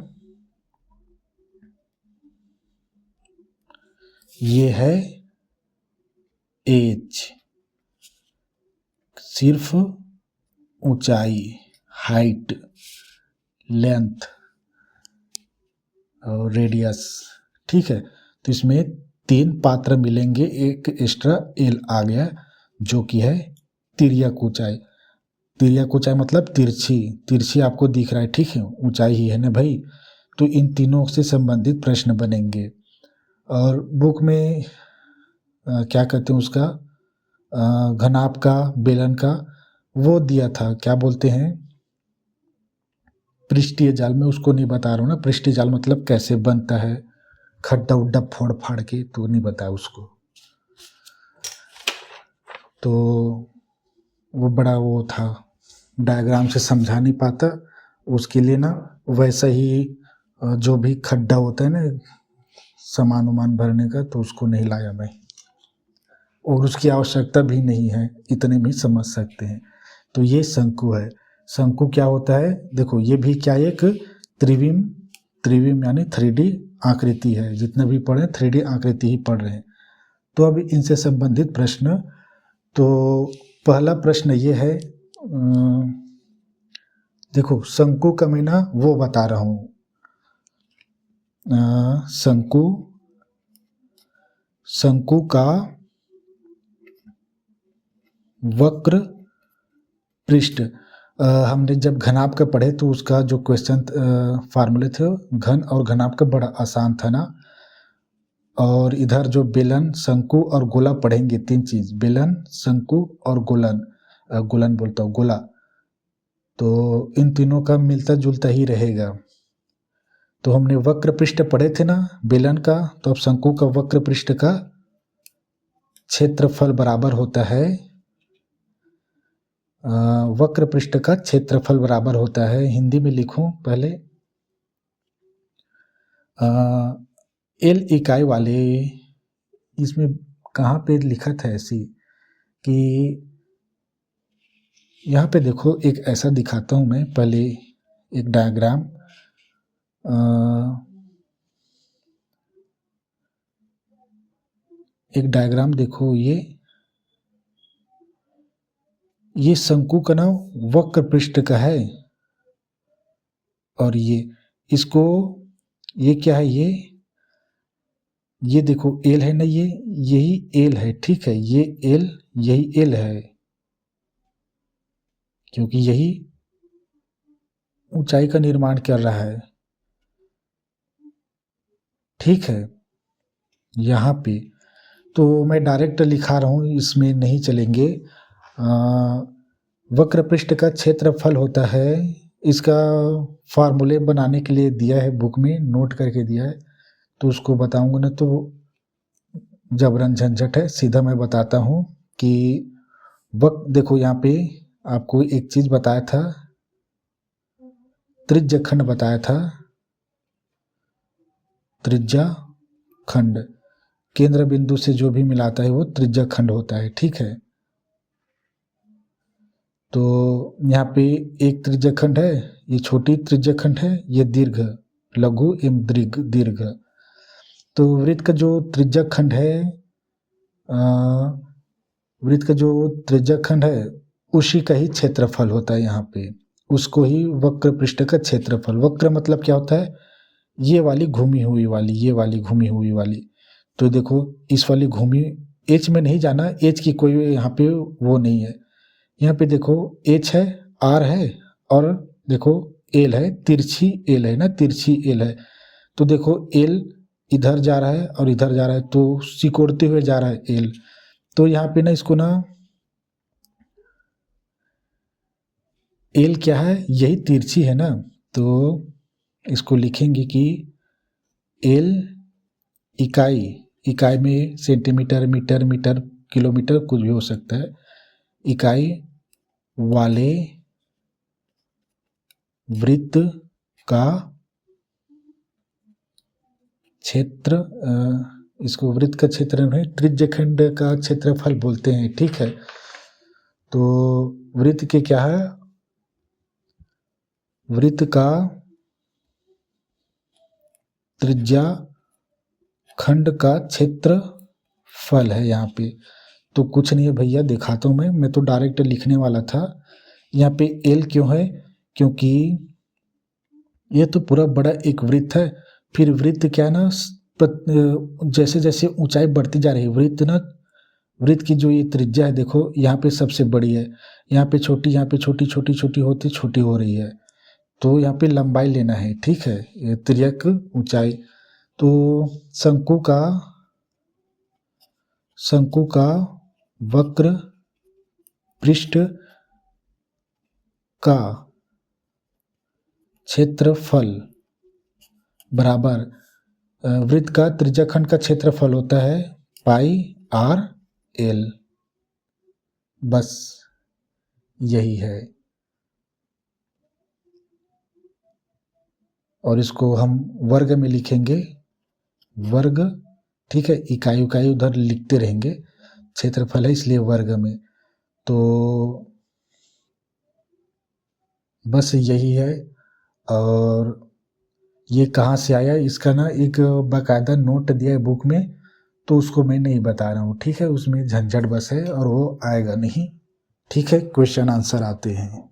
ये है एच, सिर्फ ऊंचाई, हाइट, लेंथ और रेडियस। ठीक है, तो इसमें 3 पात्र मिलेंगे, एक एक्स्ट्रा एल आ गया जो कि है तिर्यक ऊंचाई। तिर्यक ऊंचाई मतलब तिरछी, तिरछी आपको दिख रहा है, ठीक है, ऊंचाई ही है ना भाई। तो इन तीनों से संबंधित प्रश्न बनेंगे। और बुक में क्या कहते हैं उसका, घनाभ का, बेलन का वो दिया था, क्या बोलते हैं, पृष्ठीय जाल। में उसको नहीं बता रहा हूँ ना, पृष्ठीय जाल मतलब कैसे बनता है, खड्डा उड्डा फोड़ फाड़ के, तो नहीं बताया उसको। तो वो बड़ा वो था, डायग्राम से समझा नहीं पाता, उसके लिए ना वैसा ही जो भी खड्डा होता है ना सामान उमान भरने का, तो उसको नहीं लाया मैं, और उसकी आवश्यकता भी नहीं है, इतने भी समझ सकते हैं। तो ये शंकु है। शंकु क्या होता है, देखो ये भी क्या, एक त्रिविम, त्रिविम यानी 3D आकृति है। जितना भी पढ़े 3D आकृति ही पढ़ रहे हैं। तो अब इनसे संबंधित प्रश्न, तो पहला प्रश्न ये है, देखो शंकु का मैं ना वो बता रहा हूँ, शंकु, शंकु का वक्र पृष्ठ, हमने जब घनाभ का पढ़े तो उसका जो क्वेश्चन फार्मूले थे, घन और घनाभ का बड़ा आसान था ना। और इधर जो बेलन, शंकु और गोला पढ़ेंगे, 3 चीज, बेलन, शंकु और गोलन, गोलन बोलता हूँ, गोला। तो इन तीनों का मिलता जुलता ही रहेगा। तो हमने वक्र पृष्ठ पढ़े थे ना बेलन का, तो अब शंकु का वक्र पृष्ठ का क्षेत्रफल बराबर होता है, वक्र पृष्ठ का क्षेत्रफल बराबर होता है, हिंदी में लिखूं पहले, एल इकाई वाले, इसमें कहाँ पे लिखा था ऐसी कि, यहाँ पे देखो एक ऐसा दिखाता हूँ मैं पहले, एक डायग्राम, एक डायग्राम देखो, ये शंकु का नाम वक्र पृष्ठ का है। और ये इसको, ये क्या है, ये देखो एल है ना, यही एल है, ठीक है, ये एल, यही एल है, क्योंकि यही ऊंचाई का निर्माण कर रहा है, ठीक है। यहाँ पे तो मैं डायरेक्ट लिखा रहा हूँ, इसमें नहीं चलेंगे। वक्र पृष्ठ का क्षेत्रफल होता है, इसका फार्मूले बनाने के लिए दिया है बुक में, नोट करके दिया है, तो उसको बताऊंगा ना तो जबरन झंझट है। सीधा मैं बताता हूँ कि देखो यहाँ पे आपको एक चीज बताया था, त्रिज्य खंड बताया था, त्रिज्या खंड, केंद्र बिंदु से जो भी मिलाता है वो त्रिज्या खंड होता है, ठीक है। तो यहाँ पे एक त्रिज्या खंड है, ये छोटी त्रिज्या खंड है, ये दीर्घ, लघु एवं दीर्घ। तो वृत्त का जो त्रिज्या खंड है, वृत्त का जो त्रिज्या खंड है उसी का ही क्षेत्रफल होता है यहाँ पे, उसको ही वक्र पृष्ठ का क्षेत्रफल। वक्र मतलब क्या होता है, ये वाली घूमी हुई वाली, ये वाली घूमी हुई वाली। तो देखो इस वाली घूमी, एच में नहीं जाना, एच की कोई यहाँ पे वो नहीं है। यहाँ पे देखो एच है, आर है, और देखो एल है, तिरछी एल है ना, तिरछी एल है। तो देखो एल इधर जा रहा है और इधर जा रहा है, तो सिकोड़ते हुए जा रहा है एल। तो यहाँ पे ना इसको ना, एल क्या है, यही तिरछी है ना, तो इसको लिखेंगे कि एल इकाई, इकाई में सेंटीमीटर, मीटर, मीटर, किलोमीटर, कुछ भी हो सकता है, इकाई वाले वृत्त का क्षेत्र, इसको वृत्त का क्षेत्र नहीं, त्रिज्यखंड का क्षेत्रफल बोलते हैं, ठीक है। तो वृत्त के क्या है, वृत्त का त्रिज्या खंड का क्षेत्रफल है यहाँ पे। तो कुछ नहीं है भैया, दिखाता हूँ मैं तो डायरेक्ट लिखने वाला था। यहाँ पे एल क्यों है, क्योंकि ये तो पूरा बड़ा एक वृत्त है। फिर वृत्त क्या ना, जैसे जैसे ऊंचाई बढ़ती जा रही है वृत्त ना, वृत्त की जो ये त्रिज्या है देखो, यहाँ पे सबसे बड़ी है, यहाँ पे छोटी, यहाँ पे छोटी, छोटी छोटी होती छोटी हो रही है। तो यहाँ पे लंबाई लेना है, ठीक है, ये तिर्यक ऊंचाई। तो शंकु का वक्र पृष्ठ का क्षेत्रफल बराबर वृत्त का त्रिज्याखंड का क्षेत्रफल होता है पाई आर एल, बस यही है। और इसको हम वर्ग में लिखेंगे, वर्ग, ठीक है, इकाई उकाई उधर लिखते रहेंगे, क्षेत्रफल है इसलिए वर्ग में। तो बस यही है। और ये कहाँ से आया, इसका ना एक बाकायदा नोट दिया है बुक में, तो उसको मैं नहीं बता रहा हूँ, ठीक है, उसमें झंझट बस है और वो आएगा नहीं, ठीक है। क्वेश्चन आंसर आते हैं।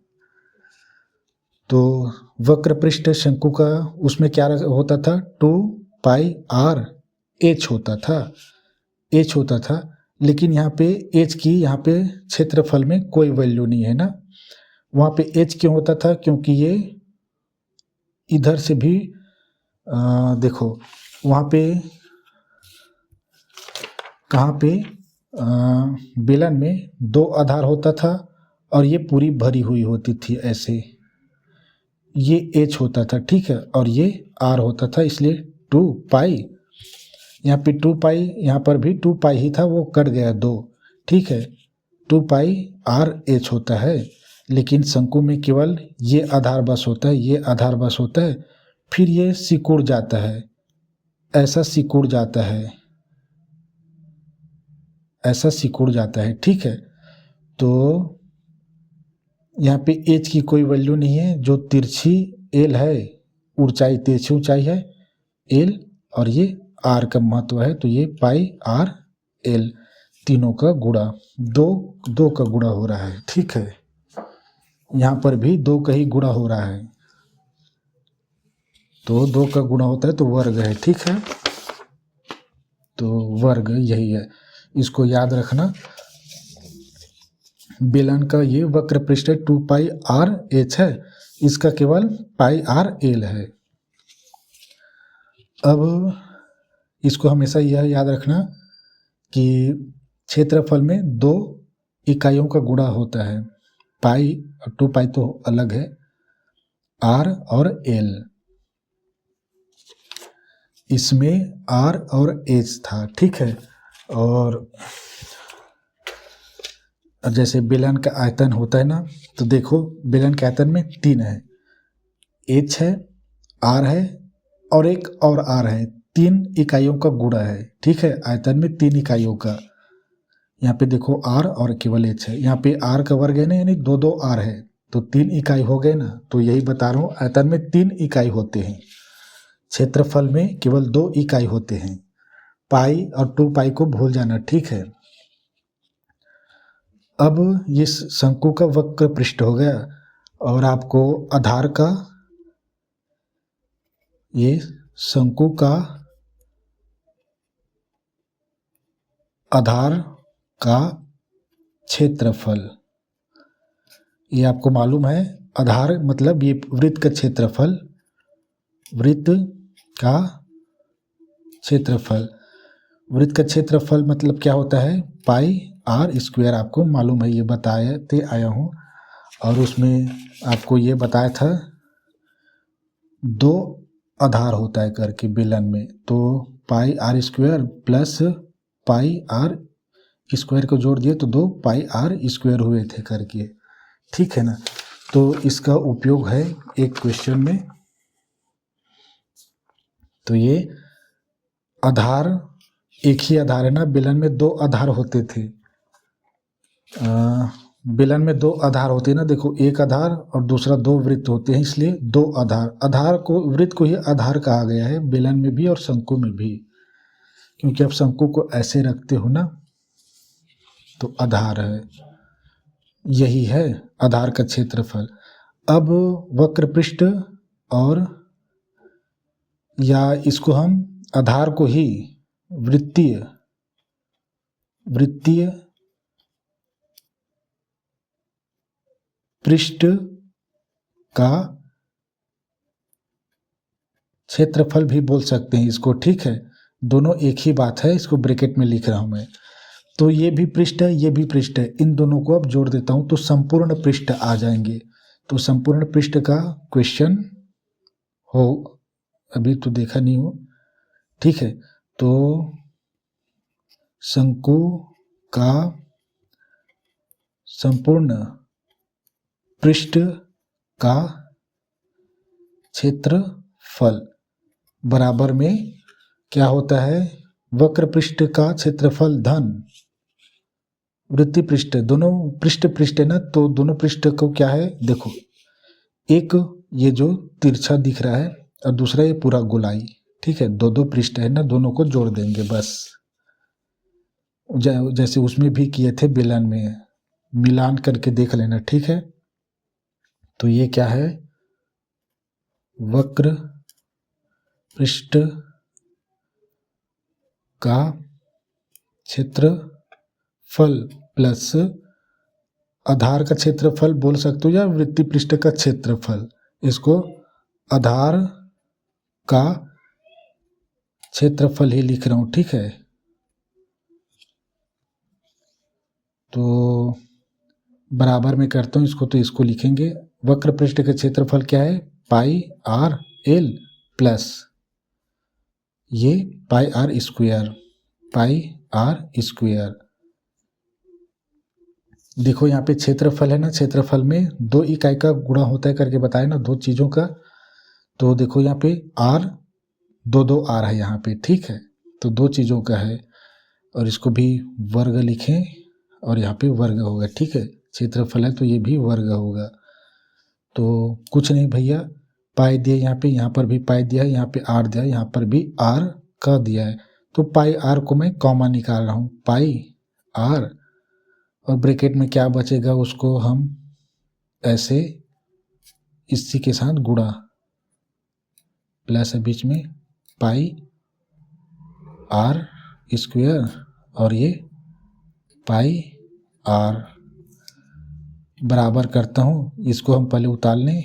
तो वक्र पृष्ठ शंकु का उसमें क्या होता था, 2 पाई आर एच होता था, एच होता था। लेकिन यहाँ पे एच की, यहाँ पे क्षेत्रफल में कोई वैल्यू नहीं है ना। वहाँ पे एच क्यों होता था, क्योंकि ये इधर से भी देखो वहाँ पे, कहाँ पे, बेलन में 2 आधार होता था और ये पूरी भरी हुई होती थी ऐसे, ये एच होता था, ठीक है, और ये आर होता था, इसलिए 2 पाई, यहाँ पे 2 पाई, यहाँ पर भी 2 पाई ही था, वो कट गया 2, ठीक है, 2 पाई आर एच होता है। लेकिन शंकु में केवल ये आधार बस होता है, ये आधार बस होता है, फिर ये सिकुड़ जाता है, ऐसा सिकुड़ जाता है, ऐसा सिकुड़ जाता है, ठीक है। तो यहाँ पे एच की कोई वैल्यू नहीं है, जो तिरछी एल है, ऊंचाई तिरछी ऊंचाई है एल, और ये आर का महत्व है, तो ये पाई आर एल, तीनों का गुणा, दो का गुणा हो रहा है, ठीक है। यहाँ पर भी 2 का ही गुणा हो रहा है, तो 2 का गुणा होता है तो वर्ग है, ठीक है। तो वर्ग यही है, इसको याद रखना। बेलन का ये वक्र पृष्ठ 2πr/h है, इसका केवल πr/l है। अब इसको हमेशा यह याद रखना कि क्षेत्रफल में 2 इकाइयों का गुणा होता है, पाई और 2π तो अलग है, r और l। इसमें r और h था, ठीक है। और जैसे बेलन का आयतन होता है ना, तो देखो बेलन के आयतन में 3 है, h है, r है और एक और r है, 3 इकाइयों का गुणा है, ठीक है। आयतन में 3 इकाइयों का, यहाँ पे देखो r और केवल h है, यहाँ पे r का वर्ग है ना, यानी 2 r है, तो 3 इकाई हो गए ना। तो यही बता रहा हूँ, आयतन में 3 इकाई होते हैं, क्षेत्रफल में केवल 2 इकाई होते हैं। पाई और 2π को भूल जाना, ठीक है। अब ये शंकु का वक्र पृष्ठ हो गया, और आपको आधार का, ये शंकु का आधार का क्षेत्रफल, ये आपको मालूम है। आधार मतलब ये वृत्त का क्षेत्रफल, वृत्त का क्षेत्रफल, वृत्त का क्षेत्रफल मतलब क्या होता है, πr²। आपको मालूम है, ये बताते आया हूँ। और उसमें आपको ये बताया था 2 आधार होता है करके बेलन में, तो πr² प्लस πr² को जोड़ दिए तो 2πr² हुए थे करके, ठीक है ना। तो इसका उपयोग है एक क्वेश्चन में। तो ये आधार, एक ही आधार है ना, बेलन में 2 आधार होते थे, बेलन में 2 आधार होते हैं ना, देखो एक आधार और दूसरा 2 वृत्त होते हैं, इसलिए 2 आधार, आधार को, वृत्त को ही आधार कहा गया है, बेलन में भी और शंकु में भी, क्योंकि आप शंकु को ऐसे रखते हो ना, तो आधार है, यही है आधार का क्षेत्रफल। अब वक्र पृष्ठ, और या इसको हम आधार को ही वृत्तीय पृष्ठ का क्षेत्रफल भी बोल सकते हैं इसको, ठीक है। दोनों एक ही बात है, इसको ब्रैकेट में लिख रहा हूं मैं। तो ये भी पृष्ठ है, ये भी पृष्ठ है, इन दोनों को अब जोड़ देता हूं तो संपूर्ण पृष्ठ आ जाएंगे। तो संपूर्ण पृष्ठ का क्वेश्चन हो, अभी तो देखा नहीं हो, ठीक है। तो शंकु का संपूर्ण पृष्ठ का क्षेत्रफल बराबर में क्या होता है, वक्र पृष्ठ का क्षेत्रफल धन वृत्तीय पृष्ठ, दोनों पृष्ठ है ना, तो दोनों पृष्ठ को क्या है, देखो एक ये जो तिरछा दिख रहा है और दूसरा ये पूरा गोलाई, ठीक है। 2 पृष्ठ है ना, दोनों को जोड़ देंगे बस, जैसे उसमें भी किए थे बेलन में, मिलान करके देख लेना, ठीक है। तो ये क्या है, वक्र पृष्ठ का क्षेत्रफल प्लस आधार का क्षेत्रफल बोल सकते हो, या वृत्तीय पृष्ठ का क्षेत्रफल, इसको आधार का क्षेत्रफल ही लिख रहा हूं, ठीक है। तो बराबर में करता हूं इसको, तो इसको लिखेंगे, वक्र पृष्ठ का क्षेत्रफल क्या है, πr/l प्लस ये πr², देखो यहाँ पे क्षेत्रफल है ना, क्षेत्रफल में 2 इकाई का गुणा होता है करके बताया ना, 2 चीज़ों का। तो देखो यहाँ पे r 2 r है यहाँ पे, ठीक है। तो 2 चीज़ों का है, और इसको भी वर्ग लिखें, और यहाँ पे वर्ग होगा, ठीक है। क्षेत्रफल है तो ये भी वर्ग होगा। तो कुछ नहीं भैया, पाई दिया यहाँ पर भी पाई दिया है, यहाँ पे r दिया है, यहाँ पर भी r का दिया है। तो पाई r को मैं कॉमा निकाल रहा हूँ, पाई r, और ब्रैकेट में क्या बचेगा उसको हम ऐसे इसी के साथ गुणा, प्लस है बीच में, पाई r स्क्वायर और ये पाई आर बराबर करता हूँ, इसको हम पहले उतार लें।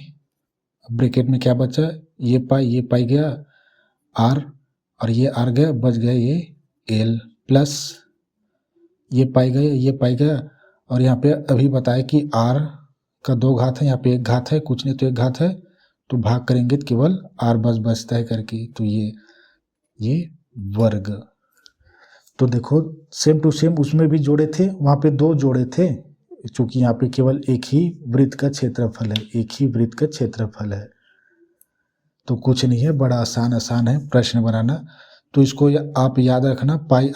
ब्रैकेट में क्या बचा, ये पाई गया आर और ये आर गया, बच गया ये एल प्लस ये पाई गया और यहाँ पे अभी बताया कि आर का 2 घात है, यहाँ पे 1 घात है, कुछ नहीं तो 1 घात है, तो भाग करेंगे तो केवल आर बचता है करके, तो ये वर्ग। तो देखो सेम टू सेम उसमें भी जोड़े थे, वहाँ पे 2 जोड़े थे, चूंकि यहाँ पे केवल एक ही वृत्त का क्षेत्रफल है, तो कुछ नहीं है, बड़ा आसान है प्रश्न बनाना। तो इसको आप याद रखना, पाई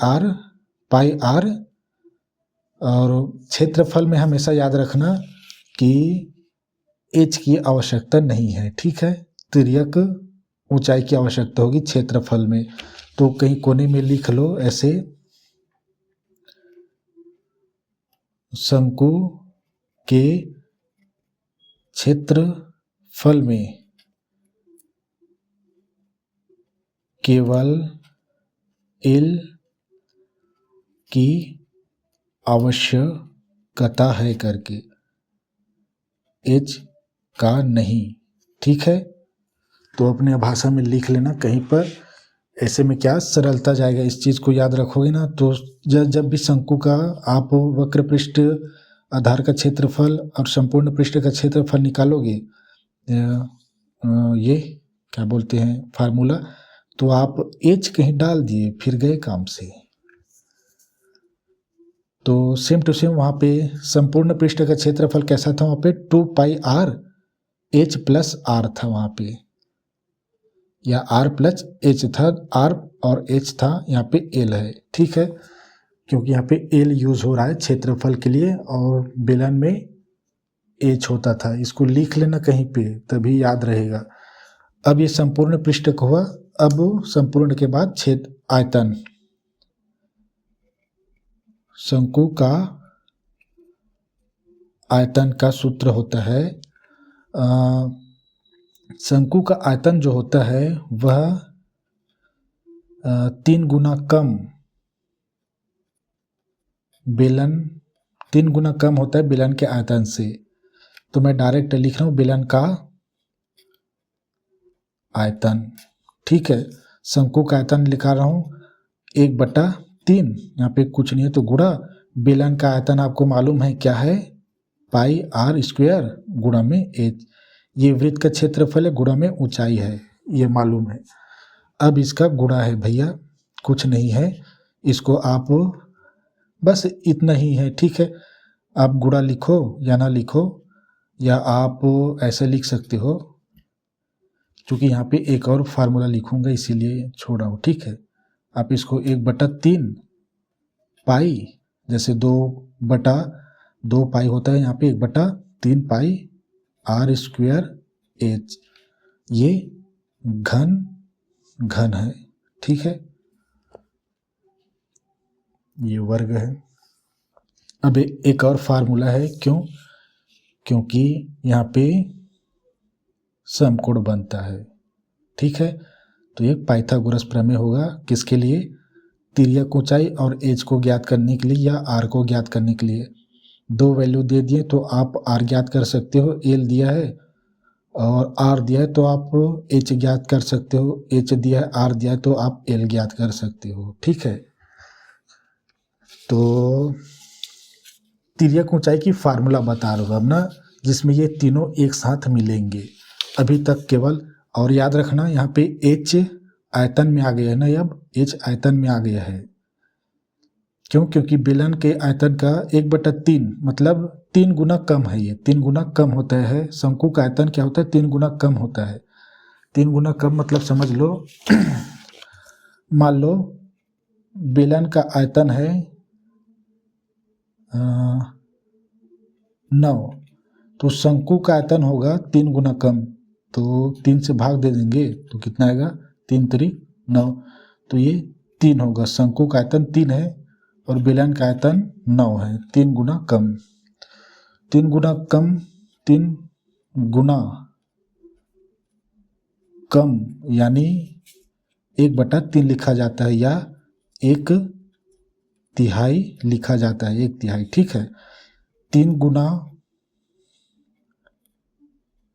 आर और क्षेत्रफल में हमेशा याद रखना कि एच की आवश्यकता नहीं है, ठीक है, तिर्यक ऊंचाई की आवश्यकता होगी क्षेत्रफल में। तो कहीं कोने में लिख लो ऐसे, शंकु के क्षेत्रफल में केवल एल की आवश्यकता है करके, एच का नहीं, ठीक है। तो अपने भाषा में लिख लेना कहीं पर, ऐसे में क्या सरलता जाएगा, इस चीज़ को याद रखोगे ना, तो जब भी शंकु का आप वक्र पृष्ठ आधार का क्षेत्रफल और संपूर्ण पृष्ठ का क्षेत्रफल निकालोगे, ये क्या बोलते हैं फार्मूला, तो आप एच कहीं डाल दिए, फिर गए काम से। तो सेम टू सेम वहाँ पे संपूर्ण पृष्ठ का क्षेत्रफल कैसा था, वहाँ पे 2 पाई आर एच प्लस आर था वहाँ पे, या आर प्लस एच था, आर और एच था, यहाँ पे एल है, ठीक है, क्योंकि यहाँ पे एल यूज हो रहा है क्षेत्रफल के लिए और बेलन में एच होता था, इसको लिख लेना कहीं पे तभी याद रहेगा। अब ये संपूर्ण पृष्ठ का हुआ, अब संपूर्ण के बाद क्षेत्र आयतन, शंकु का आयतन का सूत्र होता है, शंकु का आयतन जो होता है वह 3 गुना कम बेलन 3 गुना कम होता है बेलन के आयतन से। तो मैं डायरेक्ट लिख रहा हूँ बेलन का आयतन, ठीक है, शंकु का आयतन लिखा रहा हूँ 1/3, यहाँ पे कुछ नहीं है तो गुणा बेलन का आयतन आपको मालूम है क्या है, पाई आर स्क्वायर गुणा में एच, ये वृत्त का क्षेत्रफल है, गुणा में ऊंचाई है, ये मालूम है। अब इसका गुणा है भैया, कुछ नहीं है, इसको आप बस इतना ही है, ठीक है, आप गुणा लिखो या ना लिखो, या आप ऐसे लिख सकते हो, क्योंकि यहाँ पे एक और फार्मूला लिखूंगा इसीलिए छोड़ा हूँ, ठीक है। आप इसको 1/3 पाई, जैसे 2/2 पाई होता है, यहाँ पे 1/3 पाई आर स्क्वायर एच, ये घन है, ठीक है, ये वर्ग है। अब एक और फार्मूला है, क्योंकि यहाँ पे समकोण बनता है, ठीक है, तो एक पाइथागोरस प्रमेय होगा, किसके लिए, तिर्यक ऊंचाई और एच को ज्ञात करने के लिए या आर को ज्ञात करने के लिए। 2 वैल्यू दे दिए तो आप आर ज्ञात कर सकते हो, एल दिया है और आर दिया है तो आप एच ज्ञात कर सकते हो, एच दिया है आर दिया है तो आप एल ज्ञात कर सकते हो, ठीक है। तो तिर्यक ऊंचाई की फार्मूला बता रहा हूँ अब ना, जिसमें ये तीनों एक साथ मिलेंगे अभी तक केवल, और याद रखना यहाँ पे एच आयतन में आ गया है ना, अब एच आयतन में आ गया है, क्योंकि बेलन के आयतन का 1/3 मतलब 3 गुना कम है, ये 3 गुना कम होता है, शंकु का आयतन क्या होता है 3 गुना कम होता है, 3 गुना कम मतलब समझ लो मान लो बेलन का आयतन है 9, तो शंकु का आयतन होगा 3 गुना कम, तो 3 से भाग दे देंगे तो कितना आएगा, 3 3 9, तो ये 3 होगा, शंकु का आयतन 3 है और बेलन का आयतन 9 है, 3 गुना कम, 3 गुना कम, 3 गुना कम यानी 1/3 लिखा जाता है, या एक तिहाई लिखा जाता है, एक तिहाई, ठीक है। 3 गुना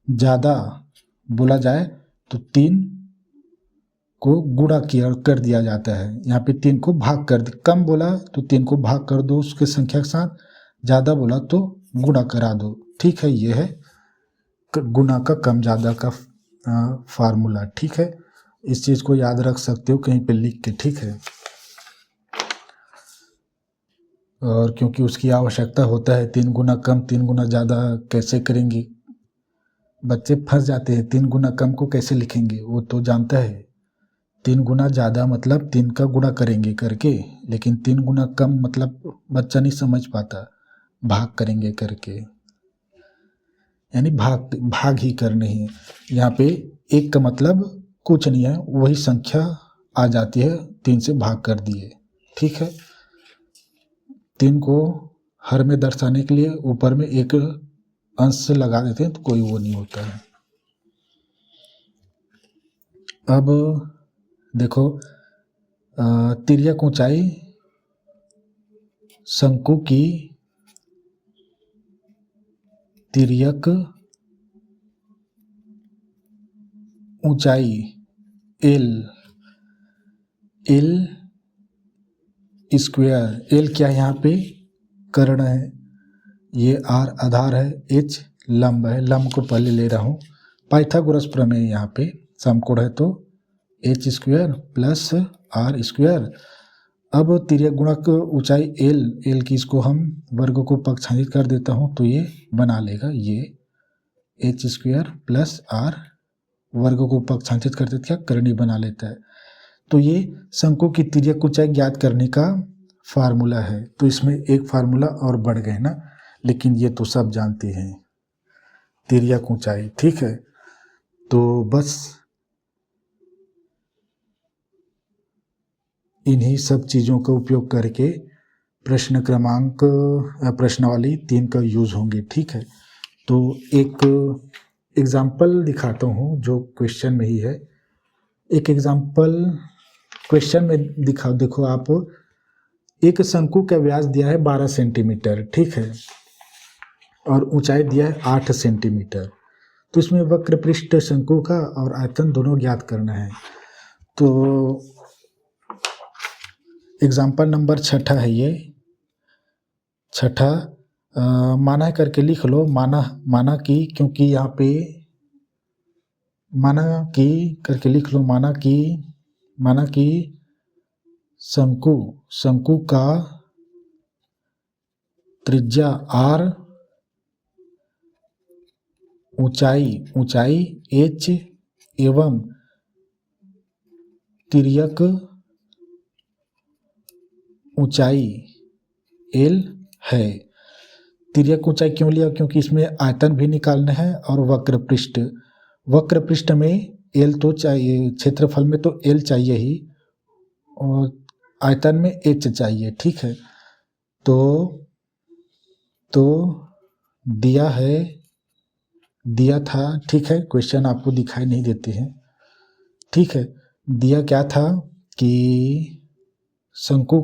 ज़्यादा बोला जाए तो 3 को गुणा किया कर दिया जाता है। यहाँ पे 3 को भाग कर दे, कम बोला तो 3 को भाग कर दो उसके संख्या के साथ, ज़्यादा बोला तो गुणा करा दो, ठीक है। ये है गुणा का कम ज़्यादा का फार्मूला, ठीक है। इस चीज़ को याद रख सकते हो कहीं पे लिख के, ठीक है। और क्योंकि उसकी आवश्यकता होता है, 3 गुना कम 3 गुना ज़्यादा कैसे करेंगे, बच्चे फंस जाते हैं। 3 गुना कम को कैसे लिखेंगे, वो तो जानता है। 3 गुना ज़्यादा मतलब 3 का गुणा करेंगे करके, लेकिन 3 गुना कम मतलब बच्चा नहीं समझ पाता, भाग करेंगे करके, यानी भाग ही करने हैं। यहाँ पे 1 का मतलब कुछ नहीं है, वही संख्या आ जाती है, 3 से भाग कर दिए, ठीक है। 3 को हर में दर्शाने के लिए ऊपर में एक अंश से लगा देते हैं तो कोई वो नहीं होता है। अब देखो, तिर्यक ऊंचाई शंकु की तिर्यक ऊंचाई एल स्क्वायर, एल क्या है यहाँ पे, कर्ण है, ये आर आधार है, एच लंब है, लंब को पहले ले रहा हूँ, पाइथागोरस प्रमेय यहाँ पे समकोण है, तो h square plus r square. अब तिर्यक गुणक ऊंचाई एल की, इसको हम वर्ग को पक्षांतरित कर देता हूँ तो ये बना लेगा, ये एच स्क्वायर प्लस आर, वर्ग को पक्षांतरित कर देते क्या, करणी बना लेता है। तो ये शंकु की तिर्यक ऊंचाई ज्ञात करने का फार्मूला है। तो इसमें एक फार्मूला और बढ़ गए ना, लेकिन ये तो सब जानते हैं, तिर्यक ऊंचाई, ठीक है। तो बस इन्हीं सब चीज़ों का उपयोग करके प्रश्नावली 3 का यूज होंगे, ठीक है। तो एक एग्जाम्पल दिखाता हूँ जो क्वेश्चन में ही है। एक एग्जाम्पल क्वेश्चन में देखो आप, एक शंकु का व्यास दिया है 12 सेंटीमीटर, ठीक है, और ऊंचाई दिया है 8 सेंटीमीटर। तो इसमें वक्र पृष्ठ शंकु का और आयतन दोनों ज्ञात करना है। तो एग्जाम्पल नंबर 6 है ये, 6 माना करके लिख लो, माना कि, क्योंकि यहाँ पे माना कि करके लिख लो, माना कि शंकु का त्रिज्या r, ऊंचाई h एवं तिर्यक ऊंचाई l है। तिर्यक ऊंचाई क्यों लिया, क्योंकि इसमें आयतन भी निकालना है और वक्र पृष्ठ में l तो चाहिए, क्षेत्रफल में तो l चाहिए ही और आयतन में h चाहिए, ठीक है। तो दिया था, ठीक है, क्वेश्चन आपको दिखाई नहीं देते हैं, ठीक है। दिया क्या था कि शंकु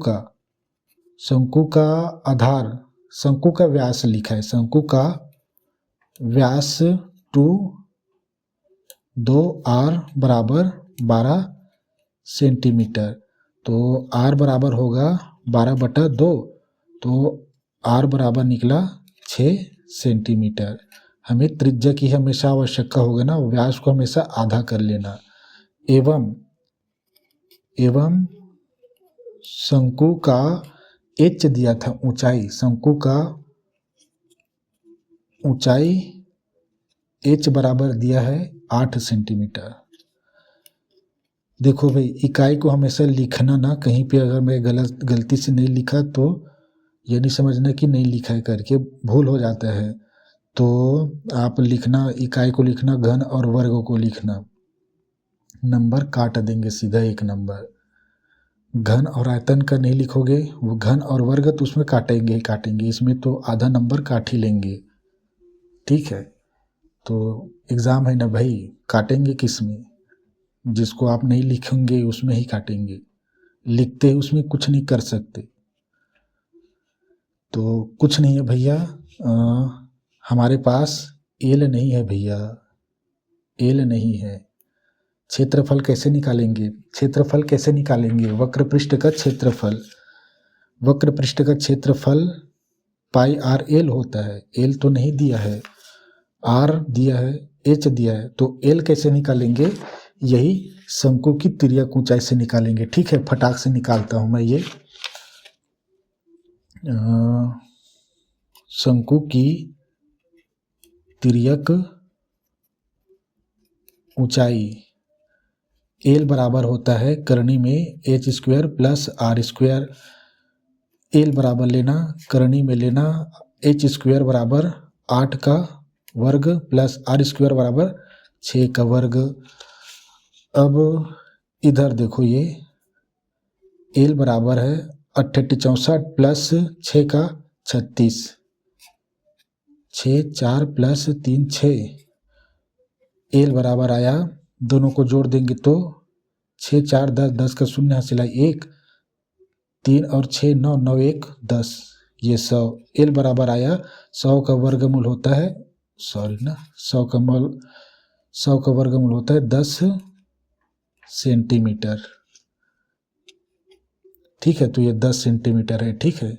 का आधार, शंकु का व्यास लिखा है, शंकु का व्यास 2r बराबर 12 सेंटीमीटर। तो r बराबर होगा 12/2, तो r बराबर निकला 6 सेंटीमीटर। हमें त्रिज्या की हमेशा आवश्यकता होगा ना, व्यास को हमेशा आधा कर लेना। एवं शंकु का h दिया था, ऊंचाई, शंकु का ऊंचाई h बराबर दिया है 8 सेंटीमीटर। देखो भाई, इकाई को हमेशा लिखना ना, कहीं पे अगर मैं गलती से नहीं लिखा तो ये नहीं समझना कि नहीं लिखा है करके, भूल हो जाता है। तो आप लिखना, इकाई को लिखना, घन और वर्ग को लिखना, नंबर काट देंगे सीधा 1 नंबर। घन और आयतन का नहीं लिखोगे, वो घन और वर्ग तो उसमें काटेंगे, इसमें तो आधा नंबर काट ही लेंगे, ठीक है। तो एग्ज़ाम है ना भाई, काटेंगे किस में, जिसको आप नहीं लिखेंगे उसमें ही काटेंगे। लिखते ही उसमें कुछ नहीं कर सकते। तो कुछ नहीं है भैया, हमारे पास एल नहीं है भैया, एल नहीं है। क्षेत्रफल कैसे निकालेंगे? क्षेत्रफल कैसे निकालेंगे? वक्र पृष्ठ का क्षेत्रफल, वक्र पृष्ठ का क्षेत्रफल पाई आर एल होता है। एल तो नहीं दिया है, आर दिया है, एच दिया है, तो एल कैसे निकालेंगे? यही शंकु की तिर्यक ऊंचाई से निकालेंगे। ठीक है, फटाक से निकालता हूं मैं ये। शंकु की तिर्यक ऊंचाई एल बराबर होता है करनी में h square plus r square. L बराबर लेना, करनी में लेना एच स्क्वायर बराबर 8 का वर्ग प्लस आर स्क्वायर बराबर 6 का वर्ग। अब इधर देखो, ये एल बराबर है 68 64 प्लस 6 का 36, 6 4 प्लस 3 6। एल बराबर आया, दोनों को जोड़ देंगे तो 6 4 10, 10 का शून्य हासिल 1, 3 और 6 9, 9 1 10, ये 100। एल बराबर आया 100 का वर्गमूल होता है, सॉरी ना, 100 का वर्गमूल होता है 10 सेंटीमीटर। ठीक है, तो ये 10 सेंटीमीटर है। ठीक है,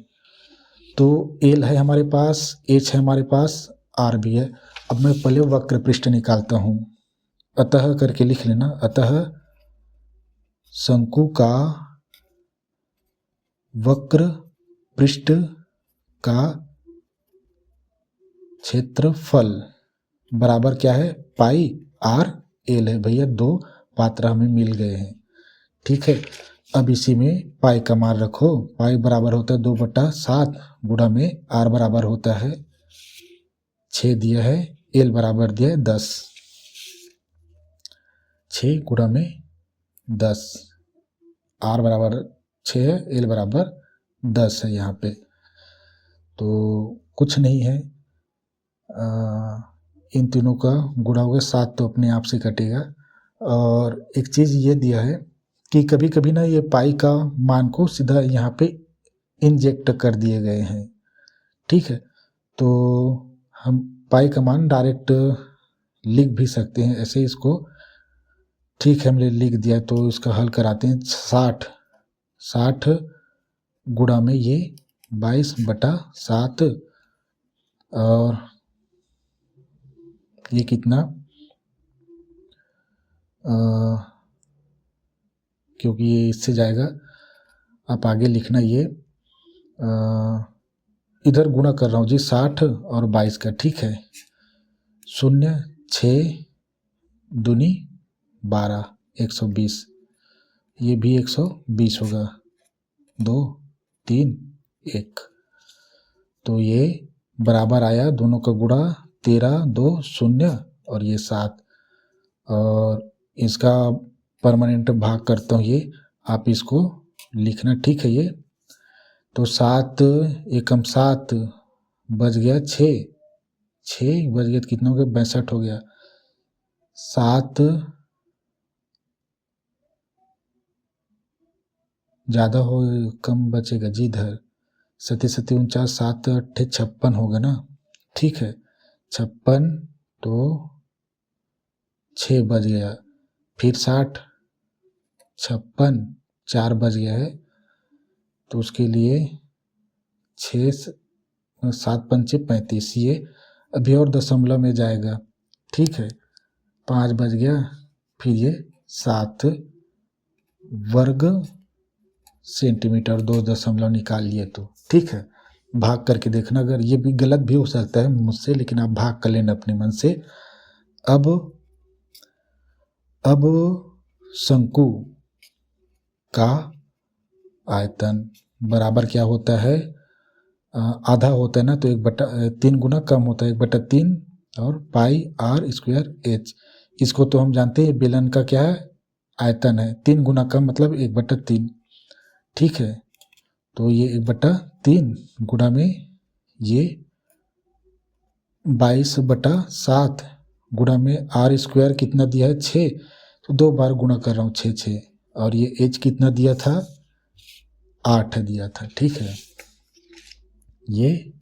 तो एल है हमारे पास, एच है हमारे पास, आर भी है। अब मैं पहले वक्र पृष्ठ निकालता हूं, अतः करके लिख लेना। अतः शंकु का वक्र पृष्ठ का क्षेत्रफल बराबर क्या है? पाई आर एल है। भैया दो पात्र हमें मिल गए हैं। ठीक है, अब इसी में पाई का मान रखो। पाई बराबर होता है 2/7 गुणा में आर बराबर होता है 6 दिया है, एल बराबर दिया है 10, 6 गुणा में 10, आर बराबर 6 है, एल बराबर 10 है यहाँ पे। तो कुछ नहीं है, इन तीनों का गुणा हो गया 7, तो अपने आप से कटेगा। और एक चीज़ ये दिया है कि कभी कभी ना ये पाई का मान को सीधा यहाँ पे इंजेक्ट कर दिए गए हैं। ठीक है, तो हम पाई का मान डायरेक्ट लिख भी सकते हैं ऐसे इसको। ठीक है, हमने लिख दिया, तो इसका हल कराते हैं। 60 गुणा में ये 22/7, और ये कितना, क्योंकि ये इससे जाएगा, आप आगे लिखना। ये इधर गुणा कर रहा हूँ जी 60 और 22 का। ठीक है, 0 6 दूनी 12, 120, ये भी 120 होगा, 2 3 1, तो ये बराबर आया, दोनों का गुणा 13 2 0 और ये 7, और इसका परमानेंट भाग करता हूँ, ये आप इसको लिखना। ठीक है, ये तो 7 एकम 7 बच गया 6, 6 बच गया तो कितना हो गया? 62 हो गया। 7 ज़्यादा हो कम बचेगा जी इधर, 7 7 49, 7 8 56 होगा ना। ठीक है, 56, तो 6 बच गया, फिर 60 56 4 बच गया है, तो उसके लिए 6 7 5 35, ये अभी और दशमलव में जाएगा। ठीक है, 5 बच गया, फिर ये 7 वर्ग सेंटीमीटर, 2 दशमलव निकाल लिए तो। ठीक है, भाग करके देखना, अगर ये भी गलत भी हो सकता है मुझसे, लेकिन आप भाग कर लेना अपने मन से। अब शंकु का आयतन बराबर क्या होता है? आधा होता है ना, तो 1/3 गुना कम होता है, 1/3 और पाई आर स्क्वायर एच। इसको तो हम जानते हैं, बेलन का क्या है? आयतन है। 3 गुना कम मतलब 1/3। ठीक है, तो ये 1/3 गुणा में ये 22/7 गुणा में आर स्क्वायर कितना दिया है? 6, तो 2 बार गुणा कर रहा हूँ, 6 6, और ये एच कितना दिया था? 8 दिया था, ठीक है। ये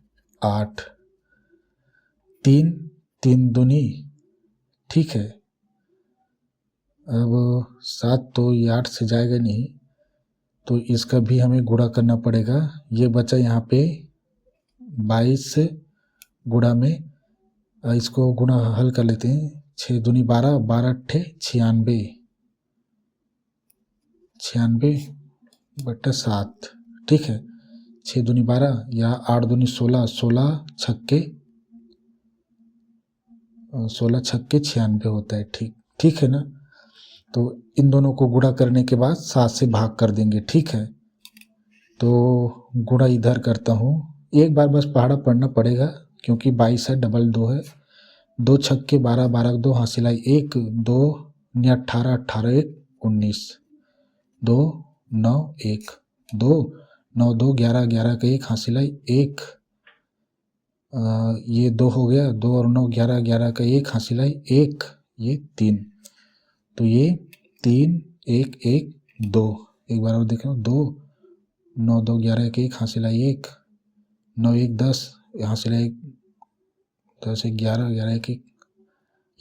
8, 3 3 दूनी, ठीक है। अब 7 तो ये 8 से जाएगा नहीं, तो इसका भी हमें गुणा करना पड़ेगा। ये बचा यहाँ पे 22 से गुणा में, इसको गुणा हल कर लेते हैं। 6 दूनी 12, 12 अट्ठे 96, 96/7, ठीक है। 6 दूनी 12 या 8 दूनी 16, 16 छक्के 96 होता है, ठीक है ना। तो इन दोनों को गुणा करने के बाद 7 से भाग कर देंगे, ठीक है। तो गुणा इधर करता हूँ, एक बार बस पहाड़ा पढ़ना पड़ेगा क्योंकि 22 है, डबल 2 है। 2 छक्के 12, 12 2 हासिल आई 1, 2 18, 18 1 19, 2 9 1, 2 9 2 11, 11 का 1 हासिल आई 1, ये 2 हो गया, 2 और 9 11, 11 का 1 हासिल आई 1, ये 3, तो ये 3 1 1 2, एक बार और देख लो, 2 9 2 11 का 1 हासिल आई 1, 9 1 10 हासिल आई 10 1 11, 11 1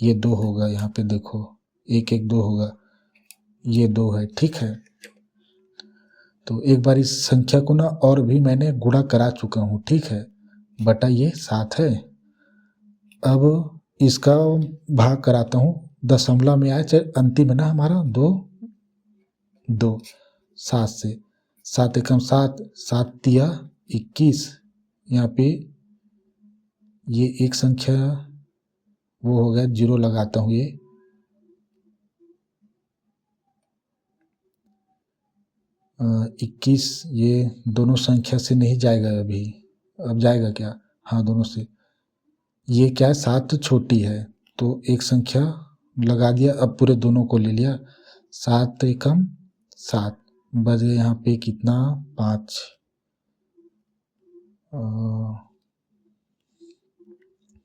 ये 2 होगा, यहाँ पे देखो 1 1 2 होगा, ये 2 है, ठीक है। तो एक बार इस संख्या को ना और भी मैंने गुणा करा चुका हूँ, ठीक है, बटा ये 7 है। अब इसका भाग कराता हूँ, दशमलव में आए चाहे अंतिम है ना हमारा 2 2 7 से, 7 एकम 7, 7 तिया 21, यहाँ पे ये एक संख्या वो हो गया, 0 लगाता हूँ, ये 21, ये दोनों संख्या से नहीं जाएगा अभी, अब जाएगा क्या, हाँ दोनों से। ये क्या है, 7 छोटी है तो एक संख्या लगा दिया, अब पूरे दोनों को ले लिया, 7 एकम 7 बच गया यहाँ पे कितना 5,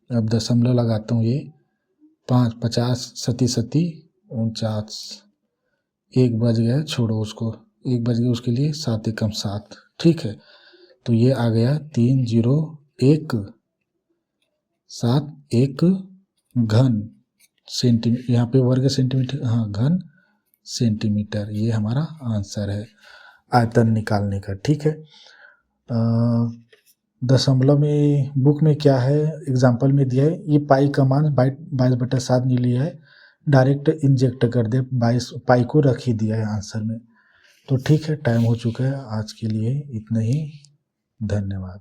अब दशमलव लगाता हूँ, ये 5 50 सती सती 49, एक बज गया, छोड़ो उसको, एक बज गया उसके लिए, 7 एकम 7, ठीक है। तो ये आ गया 3 0 1 7 1 घन सेंटीमीटर, यहाँ पे वर्ग सेंटीमीटर, हाँ घन सेंटीमीटर, ये हमारा आंसर है आयतन निकालने का, ठीक है। दशमलव में बुक में क्या है, एग्जाम्पल में दिया है, ये पाई का मान 22/7 नहीं लिया है, डायरेक्ट इंजेक्ट कर दे, 22 पाई को रख ही दिया है आंसर में। तो ठीक है, टाइम हो चुका है, आज के लिए इतना ही, धन्यवाद।